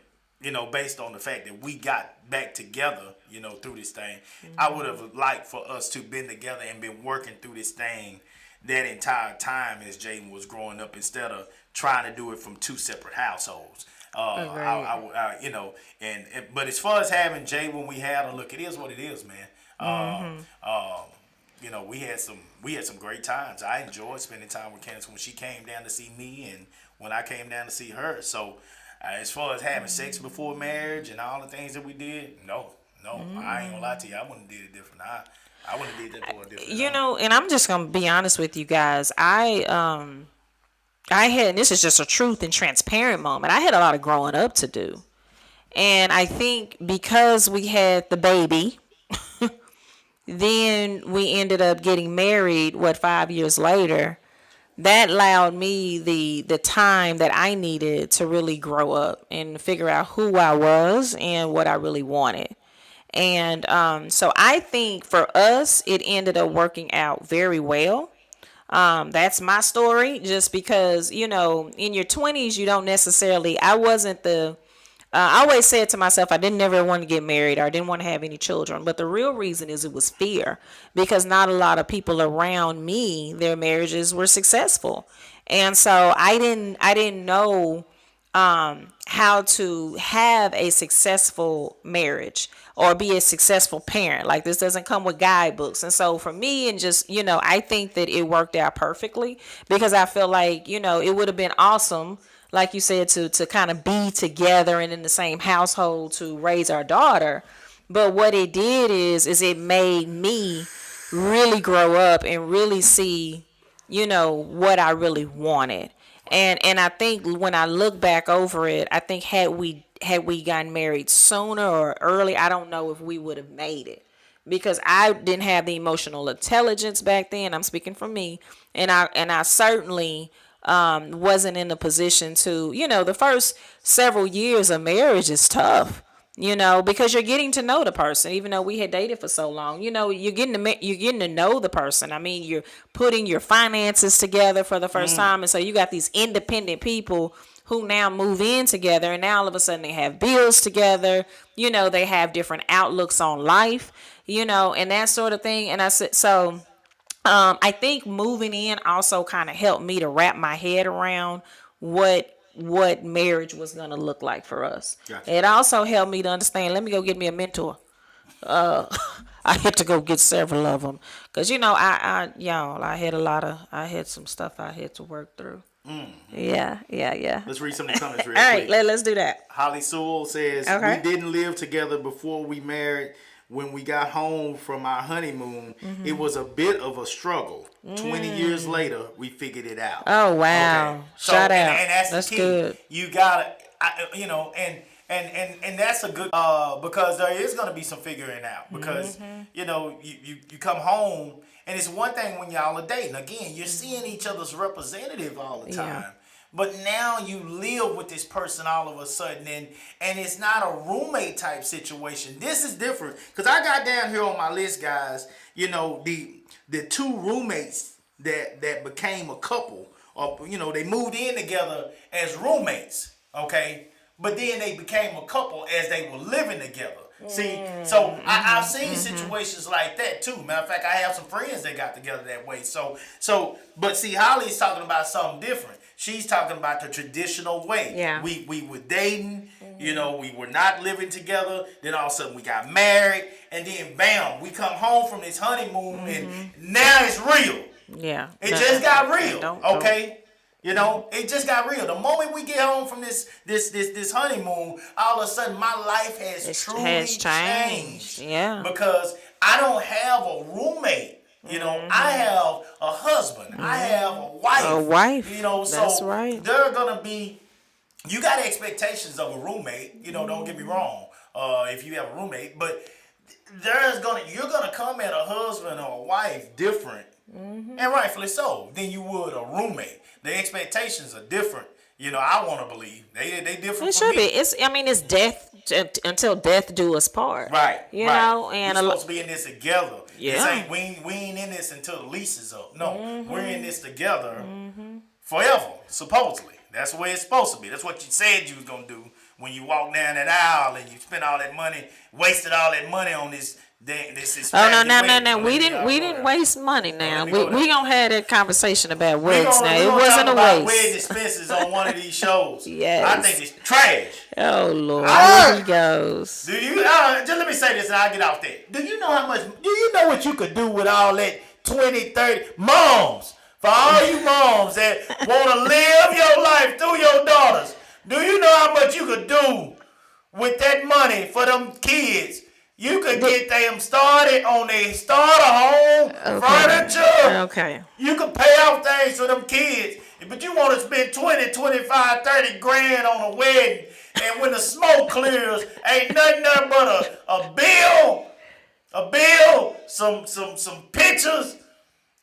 based on the fact that we got back together, through this thing, I would have liked for us to been together and been working through this thing that entire time as Jaden was growing up, instead of trying to do it from two separate households. But as far as having Jay when we had her, look, it is what it is, man. We had some great times. I enjoyed spending time with Candace when she came down to see me and when I came down to see her. So as far as having sex before marriage and all the things that we did, no, I ain't gonna lie to you. I wouldn't have did it different. I wouldn't have did that for a different. And I'm just gonna be honest with you guys. I had, and this is just a truth and transparent moment, I had a lot of growing up to do. And I think because we had the baby, then we ended up getting married, 5 years later. That allowed me the time that I needed to really grow up and figure out who I was and what I really wanted. And so I think for us, it ended up working out very well. That's my story, just because, in your 20s, you don't necessarily, I always said to myself, I didn't never want to get married, or I didn't want to have any children. But the real reason is it was fear, because not a lot of people around me, their marriages were successful. And so I didn't know how to have a successful marriage or be a successful parent. Like, this doesn't come with guidebooks. And so for me, and just, I think that it worked out perfectly, because I feel like, it would have been awesome, like you said, to kind of be together and in the same household to raise our daughter. But what it did is it made me really grow up and really see, what I really wanted. And I think when I look back over it, I think had we gotten married sooner or early, I don't know if we would have made it, because I didn't have the emotional intelligence back then. I'm speaking for me. And I certainly wasn't in a position to, the first several years of marriage is tough, because you're getting to know the person. Even though we had dated for so long, you're getting to know the person. I mean, you're putting your finances together for the first time. And so you got these independent people who now move in together, and now all of a sudden they have bills together, they have different outlooks on life, and that sort of thing. And I said, so I think moving in also kind of helped me to wrap my head around what marriage was gonna look like for us. Gotcha. It also helped me to understand. Let me go get me a mentor. Uh, I had to go get several of them because I had some stuff I had to work through. Yeah. Let's read some of the comments real All right, quick. let's do that. Holly Sewell says, Okay. we didn't live together before we married. When we got home from our honeymoon, it was a bit of a struggle. 20 years later, we figured it out. Oh wow! Okay. So, Shout out. and that's That's the key. good. You gotta, and that's a good because there is gonna be some figuring out because you come home and it's one thing when y'all are dating. Again, you're seeing each other's representative all the time. Yeah. But now you live with this person all of a sudden, and it's not a roommate type situation. This is different because I got down here on my list, guys. The two roommates that became a couple, or they moved in together as roommates, okay, but then they became a couple as they were living together. See, so I've seen situations like that too. Matter of fact, I have some friends that got together that way. But see, Holly's talking about something different. She's talking about the traditional way. Yeah. We were dating, we were not living together. Then all of a sudden we got married, and then bam, we come home from this honeymoon, and now it's real. Yeah. It just got real. Don't. Okay. It just got real. The moment we get home from this honeymoon, all of a sudden my life has truly changed. Yeah. Because I don't have a roommate. I have a husband. I have a wife. A wife. That's so right. there are gonna be. You got expectations of a roommate. Don't get me wrong. If you have a roommate, but you're gonna come at a husband or a wife different, and rightfully so, than you would a roommate. The expectations are different. I want to believe they different. It should be. It's death until death do us part. Right. And we're supposed to be in this together. Yeah. We ain't in this until the lease is up. No, we're in this together forever. Supposedly, that's the way it's supposed to be. That's what you said you was gonna do when you walked down that aisle and you spent all that money, wasted all that money on this. Oh no! We didn't waste money. Now we gonna have that conversation about weddings. Now it wasn't a waste. Wedding expenses on one of these shows. Yes. I think it's trash. Oh Lord, here he goes. Do you? Just let me say this, and I'll get off that. Do you know how much? Do you know what you could do with all that 20, 30 moms? For all you moms that want to live your life through your daughters, do you know how much you could do with that money for them kids? You could get them started on their starter home furniture. Okay. You could pay off things for them kids. But you want to spend 20, 25, 30 grand on a wedding. And when the smoke clears, ain't nothing there but a bill, some pictures,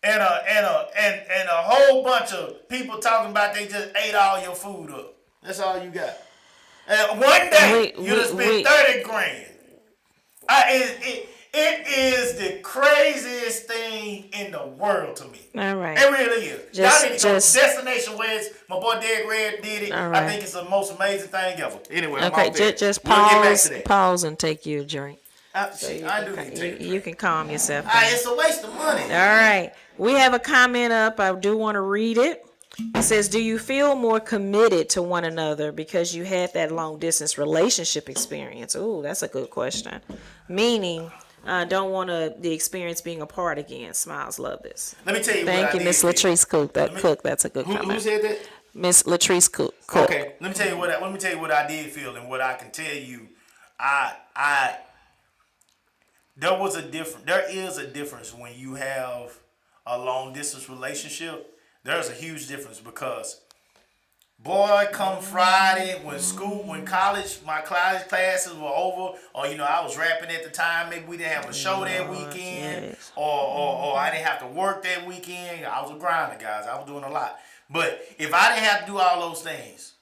and a whole bunch of people talking about they just ate all your food up. That's all you got. And one day, you done spent 30 grand. It is the craziest thing in the world to me. All right. It really is. Y'all need to go to Destination Weddings. My boy Derek Red did it. All right. I think it's the most amazing thing ever. Anyway, I'm Okay, off there. just We'll get back pause, to that. pause, and take you a drink. I do need to take a You drink. can calm yourself down. It's a waste of money. All right. We have a comment up. I do want to read it. It says, do you feel more committed to one another because you had that long distance relationship experience? Ooh, that's a good question. Meaning, don't want the experience being apart again. Smiles, love this. Let me tell you Thank what you, I Miss did. Latrice Cook. That's a good Who comment. said that? Miss Latrice Cook. Okay, let me tell you what I did feel and what I can tell you. There is a difference when you have a long distance relationship. There's a huge difference because, boy, come Friday when college, my college classes were over, or I was rapping at the time, maybe we didn't have a show that weekend, yes. or I didn't have to work that weekend. I was a grinder, guys. I was doing a lot. But if I didn't have to do all those things,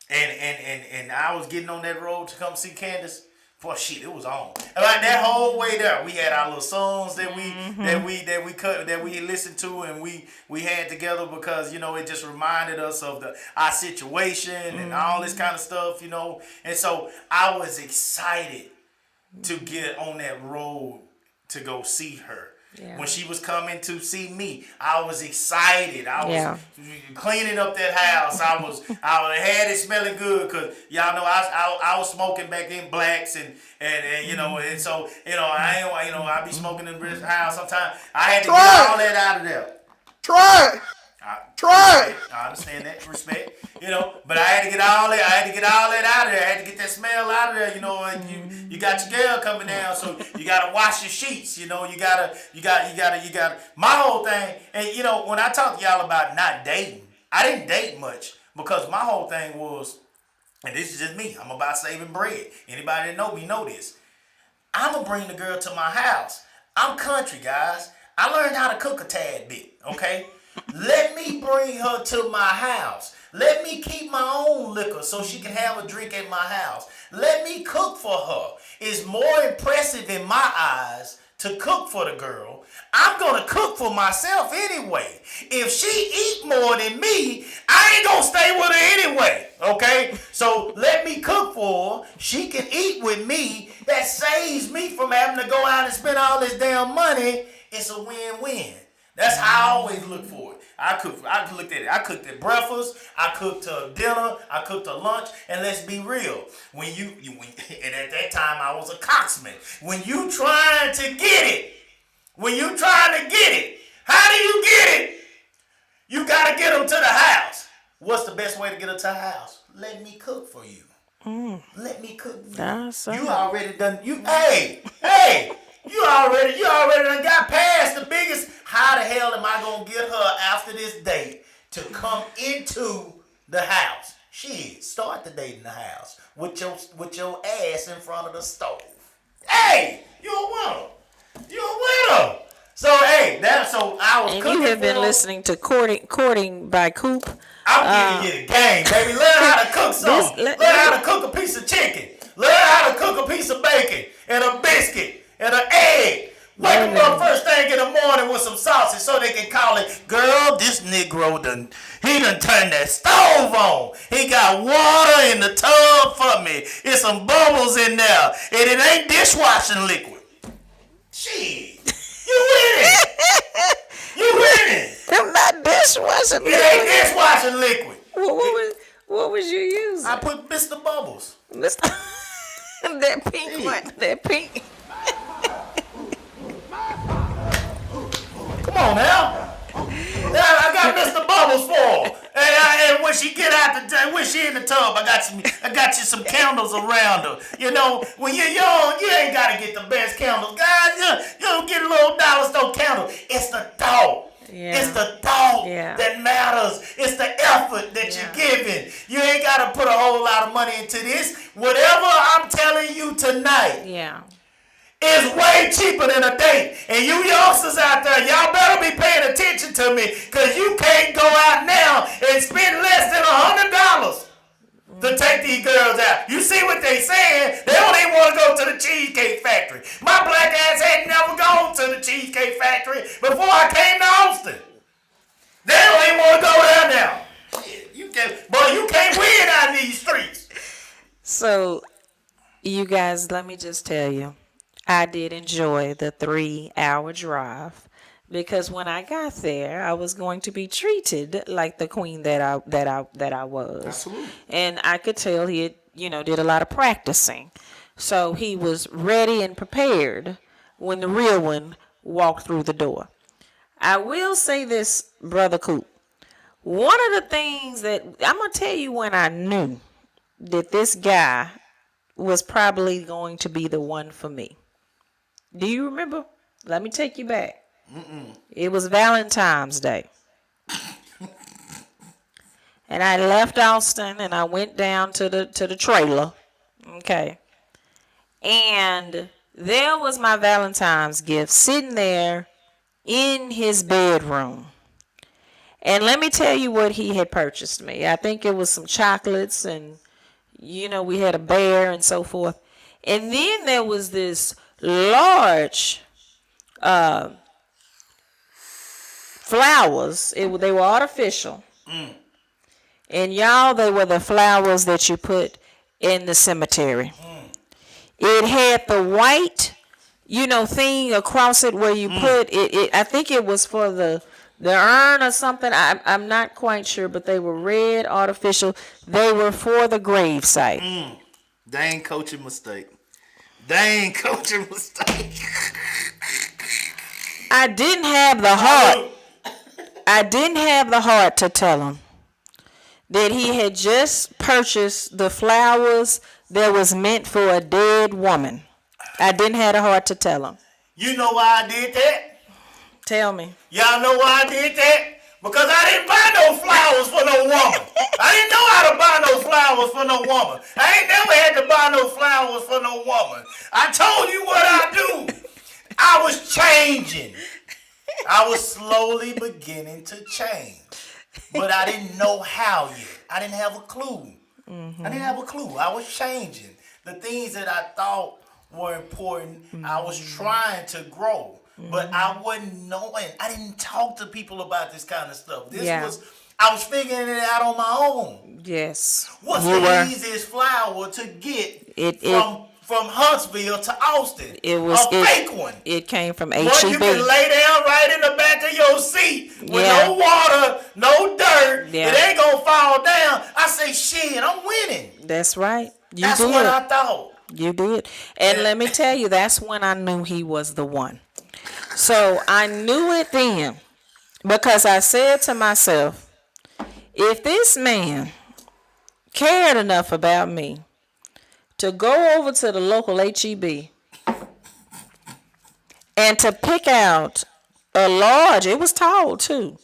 and I was getting on that road to come see Candace, boy, shit, it was on. And like that whole way there, we had our little songs that we listened to and we had together because it just reminded us of our situation and all this kind of stuff, And so I was excited to get on that road to go see her. Yeah. When she was coming to see me, I was excited. I was Yeah. cleaning up that house. I had it smelling good because y'all know I was smoking back in blacks and you know, and so I be smoking in the house sometimes. I had to get all that out of there. Try it. I understand that, respect, but I had to get all that. I had to get all that out of there. I had to get that smell out of there, and you got your girl coming down, so you gotta wash your sheets. You gotta. My whole thing, and when I talk to y'all about not dating, I didn't date much because my whole thing was, and this is just me. I'm about saving bread. Anybody that know me know this. I'm gonna bring the girl to my house. I'm country, guys. I learned how to cook a tad bit. Okay. Let me bring her to my house. Let me keep my own liquor so she can have a drink at my house. Let me cook for her. It's more impressive in my eyes to cook for the girl. I'm going to cook for myself anyway. If she eat more than me, I ain't going to stay with her anyway. Okay? So let me cook for her. She can eat with me. That saves me from having to go out and spend all this damn money. It's a win-win. That's how I always look for it. I looked at it. I cooked at breakfast. I cooked dinner. I cooked lunch. And let's be real. And at that time I was a coxman. When you trying to get it, how do you get it? You gotta get them to the house. What's the best way to get her to the house? Let me cook for you. Let me cook for you. You already done. Hey. You already done got past the biggest. How the hell am I gonna get her after this date to come into the house? Shit, start the date in the house with your ass in front of the stove. Hey, you a winner. So so I was. And cooking you have been for her. listening to Courting by Coop. I'm giving you the game, baby. Learn how to cook something. Learn how to cook a piece of chicken. Learn how to cook a piece of bacon and a biscuit and an egg. Wake them up first thing in the morning with some sausage so they can call it, girl, this Negro done turned that stove on. He got water in the tub for me. There's some bubbles in there. And it ain't dishwashing liquid. Shit. You winning. You winning. I'm not dishwashing It ain't dishwashing liquid. What was you using? I put Mr. Bubbles. That pink one. That pink. Come on now. I got Mr. Bubbles for her. And when she get out when she in the tub, I got you some candles around her. When you're young, you ain't gotta get the best candles, guys. You don't get a little dollar store candle. It's the thought. Yeah. It's the thought Yeah. that matters. It's the effort that you're giving. You ain't gotta put a whole lot of money into this. Whatever I'm telling you tonight. Yeah. It's way cheaper than a date. And you youngsters out there, y'all better be paying attention to me, because you can't go out now and spend less than $100 to take these girls out. You see what they saying? They don't even want to go to the Cheesecake Factory. My black ass had never gone to the Cheesecake Factory before I came to Austin. They don't even want to go there now. Shit, you can't win out in these streets. So, you guys, let me just tell you. I did enjoy the 3-hour drive because when I got there, I was going to be treated like the queen that I was. Absolutely. And I could tell he had, did a lot of practicing. So he was ready and prepared when the real one walked through the door. I will say this, Brother Coop. One of the things that I'm going to tell you when I knew that this guy was probably going to be the one for me. Do you remember? Let me take you back. It was Valentine's Day. And I left Austin and I went down to the trailer. Okay. And there was my Valentine's gift sitting there in his bedroom. And let me tell you what he had purchased me. I think it was some chocolates and, we had a bear and so forth. And then there was this large flowers. They were artificial. And y'all, they were the flowers that you put in the cemetery. It had the white thing across it where you put it. I think it was for the urn or something. I'm not quite sure, but they were red, artificial. They were for the grave site. Dang coaching mistake. Dang coaching mistake. I didn't have the heart. I didn't have the heart to tell him that he had just purchased the flowers that was meant for a dead woman. I didn't have the heart to tell him. You know why I did that? Tell me. Y'all know why I did that? Because I didn't buy no flowers for no woman. I didn't know how to buy no flowers for no woman. I ain't never had to buy no flowers for no woman. I told you what I do. I was changing. I was slowly beginning to change. But I didn't know how yet. I didn't have a clue. I didn't have a clue. I was changing. The things that I thought were important, I was trying to grow. But I wasn't knowing. I didn't talk to people about this kind of stuff. I was figuring it out on my own. Yes. What's the easiest flower to get from Huntsville to Austin? It was a fake one. It came from Well, HEB. you can lay down right in the back of your seat with no water, no dirt. Yeah. It ain't gonna fall down. I say, shit, I'm winning. That's right. That's what I thought. You did. And let me tell you, that's when I knew he was the one. So I knew it then because I said to myself, if this man cared enough about me to go over to the local HEB and to pick out a large, it was tall too,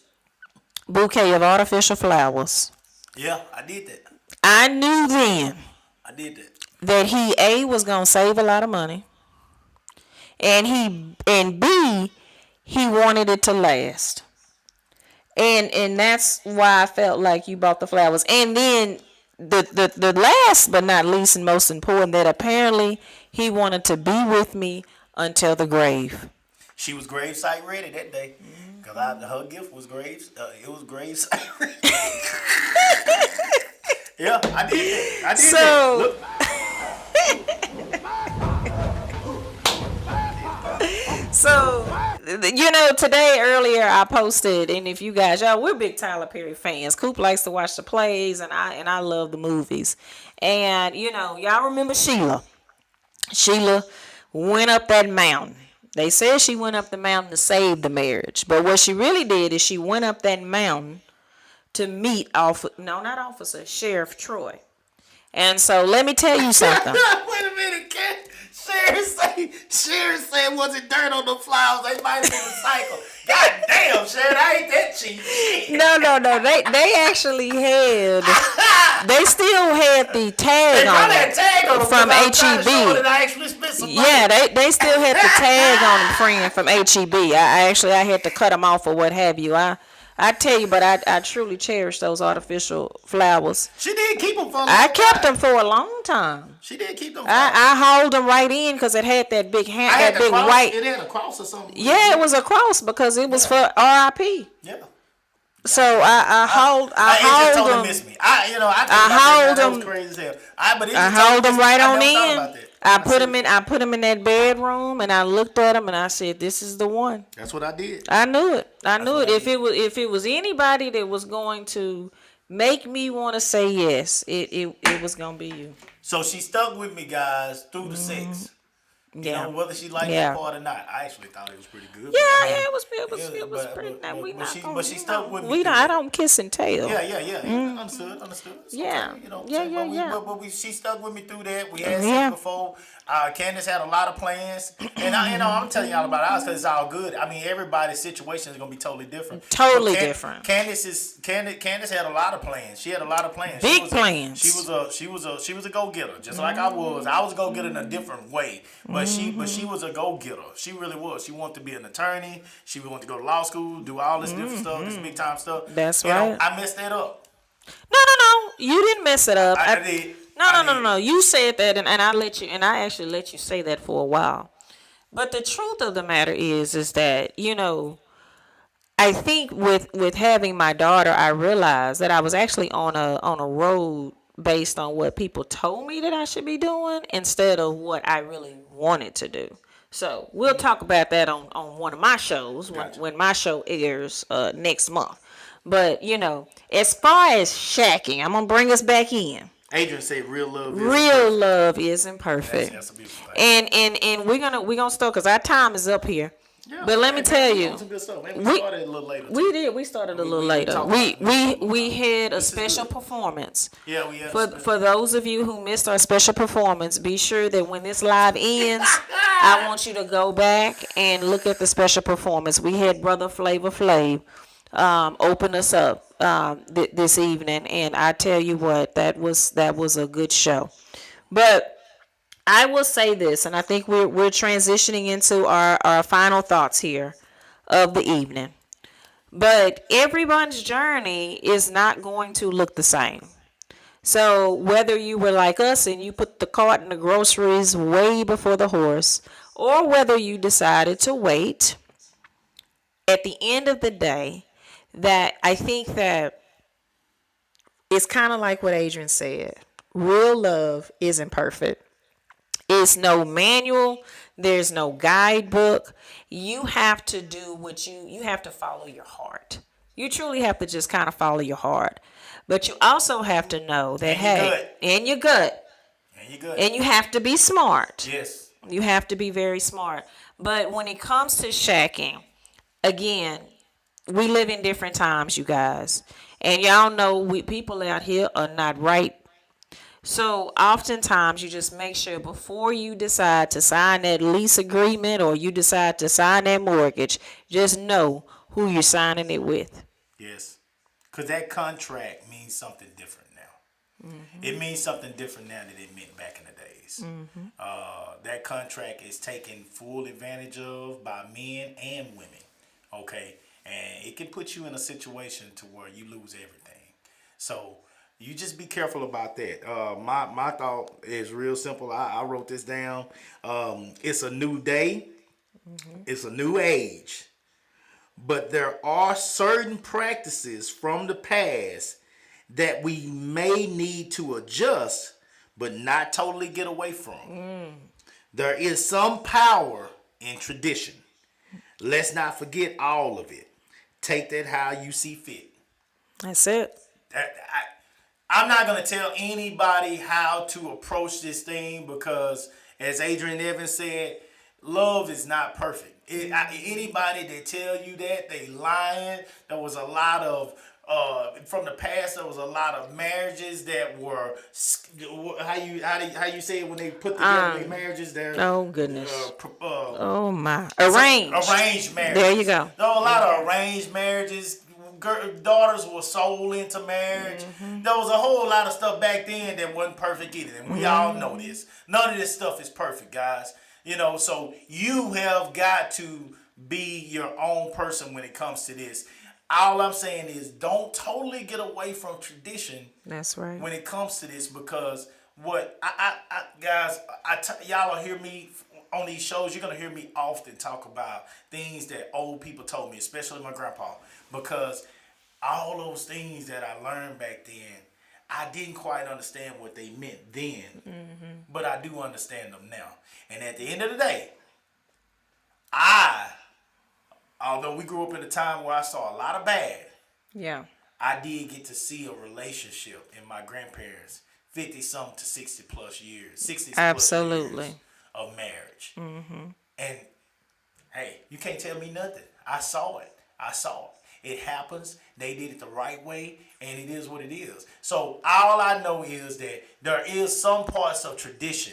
bouquet of artificial flowers. Yeah, I did that. I knew then I did that he A, was going to save a lot of money, and B, he wanted it to last. And that's why I felt like you bought the flowers. And then the last but not least and most important, that apparently he wanted to be with me until the grave. She was gravesite ready that day. Because her gift was it was gravesite ready. Yeah, I did that. I did that. Look. So, today earlier I posted, and if you guys, we're big Tyler Perry fans. Coop likes to watch the plays, and I love the movies. And y'all remember Sheila? Sheila went up that mountain. They said she went up the mountain to save the marriage, but what she really did is she went up that mountain to meet Sheriff Troy. And so let me tell you something. Wait a minute, Ken. Sharon said wasn't dirt on the flowers. They might have been recycled. God damn, Sharon, I ain't that cheap. No. They actually had. They still had the tag on them from HEB. Yeah, they still had the tag on them, friend, from HEB. I had to cut them off or what have you. I tell you, but I truly cherish those artificial flowers. She did keep them for a long time. I kept time. them for a long time. She did keep them. I hauled them right in because it had that big hand, that big cross, white. It had a cross or something. Yeah, it was a cross because it was for RIP. Yeah. So I hauled them. It just totally missed me. I hauled them. That was crazy as hell. I hauled them right on in. I put them in that bedroom, and I looked at them, and I said, "This is the one." That's what I did. I knew it. I knew it. If it was anybody that was going to make me want to say yes, it was gonna be you. So she stuck with me, guys, through the sex. Whether she liked that part or not, I actually thought it was pretty good. Yeah, it was pretty. But she stuck with me. I don't kiss and tell. Yeah. Understood. Yeah. She stuck with me through that. We had sex before. Candace had a lot of plans, and I'm telling y'all about ours because it's all good. I mean, everybody's situation is gonna be totally different. Different. Candace had a lot of plans. She had a lot of plans. Big plans. She was a go getter, just like I was. I was a go getter in a different way, but she was a go getter. She really was. She wanted to be an attorney. She wanted to go to law school, do all this different stuff, this big time stuff. That's right. I messed that up. No. You didn't mess it up. I did. No. You said that, and I actually let you say that for a while. But the truth of the matter is that I think with having my daughter, I realized that I was actually on a road based on what people told me that I should be doing instead of what I really wanted to do. So we'll talk about that on one of my shows Gotcha. when my show airs next month. But as far as shacking, I'm gonna bring us back in. Adrian said real love is Real love isn't That's perfect, a beautiful thing. and we're gonna start because our time is up here. Yeah, But let me man, tell we you, doing some good stuff, man. We we- started a little later. We did. We started a little later. talked We about we had a This is special good. performance. Yeah, we had For those of you who missed our special performance, be sure that when this live ends, I want you to go back and look at the special performance. We had Brother Flavor Flav open us up this evening, and I tell you what, that was a good show. But I will say this, and I think we're transitioning into our final thoughts here of the evening. But everyone's journey is not going to look the same. So whether you were like us and you put the cart and the groceries way before the horse, or whether you decided to wait, at the end of the day, that I think that it's kind of like what Adrian said. Real love isn't perfect. It's no manual. There's no guidebook. You have to do what you have to follow your heart. You truly have to just kind of follow your heart. But you also have to know that, And your gut. and And you good. you have to be smart. Yes. You have to be very smart. But when it comes to shacking, again, we live in different times, you guys. And y'all know people out here are not right. So oftentimes you just make sure before you decide to sign that lease agreement or you decide to sign that mortgage, just know who you're signing it with. Yes. Because that contract means something different now. It means something different now than it meant back in the days. That contract is taken full advantage of by men and women. Okay? And it can put you in a situation to where you lose everything. So you just be careful about that. My thought is real simple. I wrote this down. It's a new day. It's a new age. But there are certain practices from the past that we may need to adjust, but not totally get away from. There is some power in tradition. Let's not forget all of it. Take that how you see fit. That's it. I'm not going to tell anybody how to approach this thing because, as Adrian Evans said, love is not perfect. Anybody that tell you that, they lying. There was a lot of, from the past, there was a lot of marriages that were, how you say it when they put together their marriages? Oh, goodness. Oh, my. Arranged marriages. There you go. There were a lot of arranged marriages. Daughters were sold into marriage. There was a whole lot of stuff back then that wasn't perfect either. And we all know this. None of this stuff is perfect, guys. So you have got to be your own person when it comes to this. All I'm saying is don't totally get away from tradition. That's right. When it comes to this, because what guys, y'all will hear me on these shows. You're gonna hear me often talk about things that old people told me, especially my grandpa, because all those things that I learned back then, I didn't quite understand what they meant then, but I do understand them now. And at the end of the day, although we grew up in a time where I saw a lot of bad, Yeah. I did get to see a relationship in my grandparents, 50-something to 60-plus years, 60 Absolutely. years of marriage. And, hey, you can't tell me nothing. I saw it. It happens. They did it the right way, and it is what it is. So all I know is that there is some parts of tradition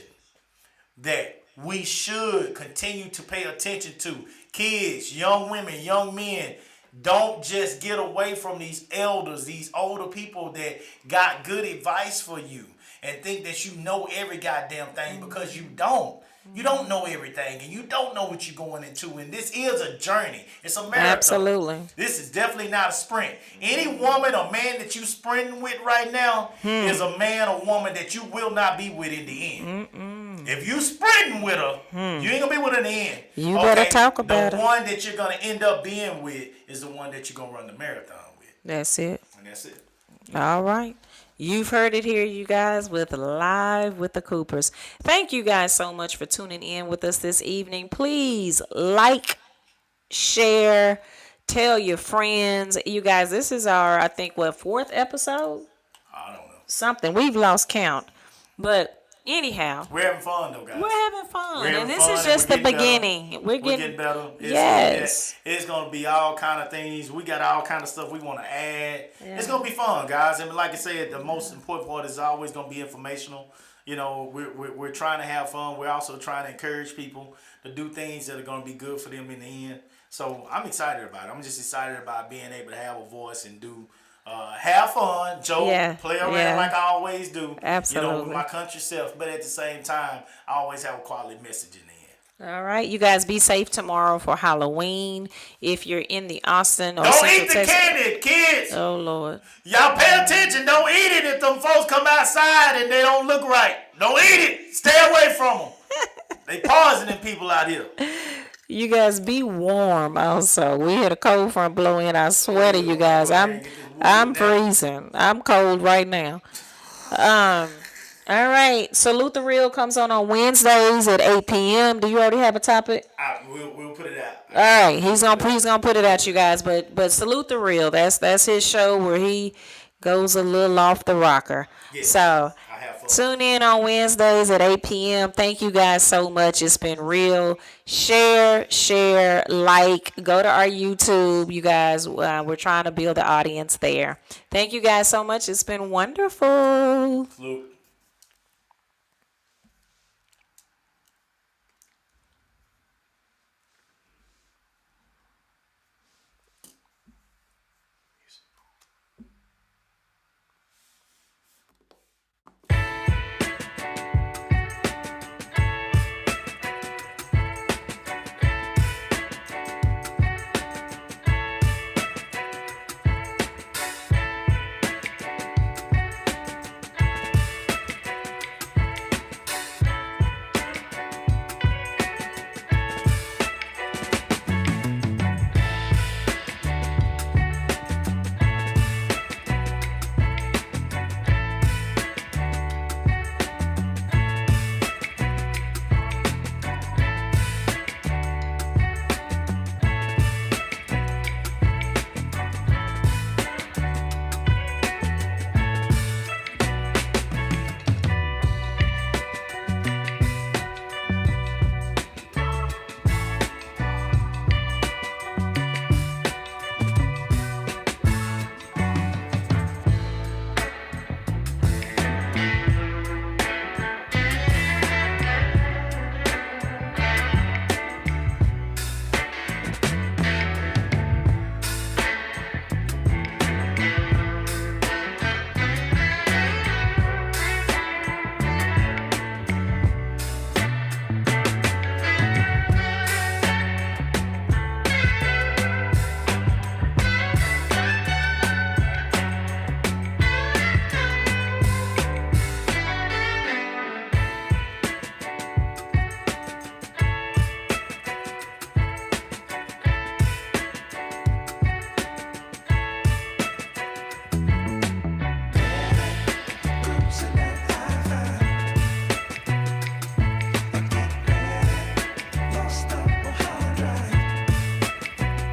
that we should continue to pay attention to. Kids, young women, young men, don't just get away from these elders, these older people that got good advice for you and think that you know every goddamn thing, because you don't. You don't know everything, and you don't know what you're going into. And this is a journey. It's a marathon. Absolutely. This is definitely not a sprint. Any woman or man that you sprinting with right now is a man or woman that you will not be with in the end. If you sprinting with her, you ain't gonna be with her in the end. You better talk about the it. one that you're gonna end up being with is the one that you're gonna run the marathon with. That's it. And that's it. All right. You've heard it here, you guys, with Live with the Coopers. Thank you guys so much for tuning in with us this evening. Please like, share, tell your friends. You guys, this is our, I think, what, fourth episode? I don't know. Something. We've lost count. But anyhow, We're having fun though, guys. we're having fun. We're having And this fun is and just we're the getting beginning. We're We're getting, getting better. Yes. It's gonna be all kind of things. We got all kind of stuff we want to add. It's gonna be fun, guys. And like I said, the most important part is always gonna be informational. You know, we're trying to have fun. We're also trying to encourage people to do things that are gonna be good for them in the end. So I'm excited about it. I'm just excited about being able to have a voice and do. Have fun, joke, Yeah, play around yeah. like I always do. You know, Absolutely. with my country self. But at the same time, I always have a quality message in the end. all right. You guys be safe tomorrow for Halloween. If you're in the Austin or Don't Central eat the Texas. candy, kids. Oh, Lord. Y'all pay attention. Don't eat it if them folks come outside and they don't look right. Don't eat it. Stay away from them. They poisoning people out here. You guys be warm also. We had a cold front blow in. I swear to you guys. I'm freezing. I'm cold right now. All right. Salute the Real comes on Wednesdays at 8 p.m. Do you already have a topic? We'll put it out. All right, he's gonna put it at you guys, but Salute the Real. That's his show where he goes a little off the rocker. Yeah, So I have fun. tune in on Wednesdays at 8 p.m. Thank you guys so much. It's been real. Share, like, go to our YouTube. You guys, we're trying to build the audience there. Thank you guys so much. It's been wonderful. Salute.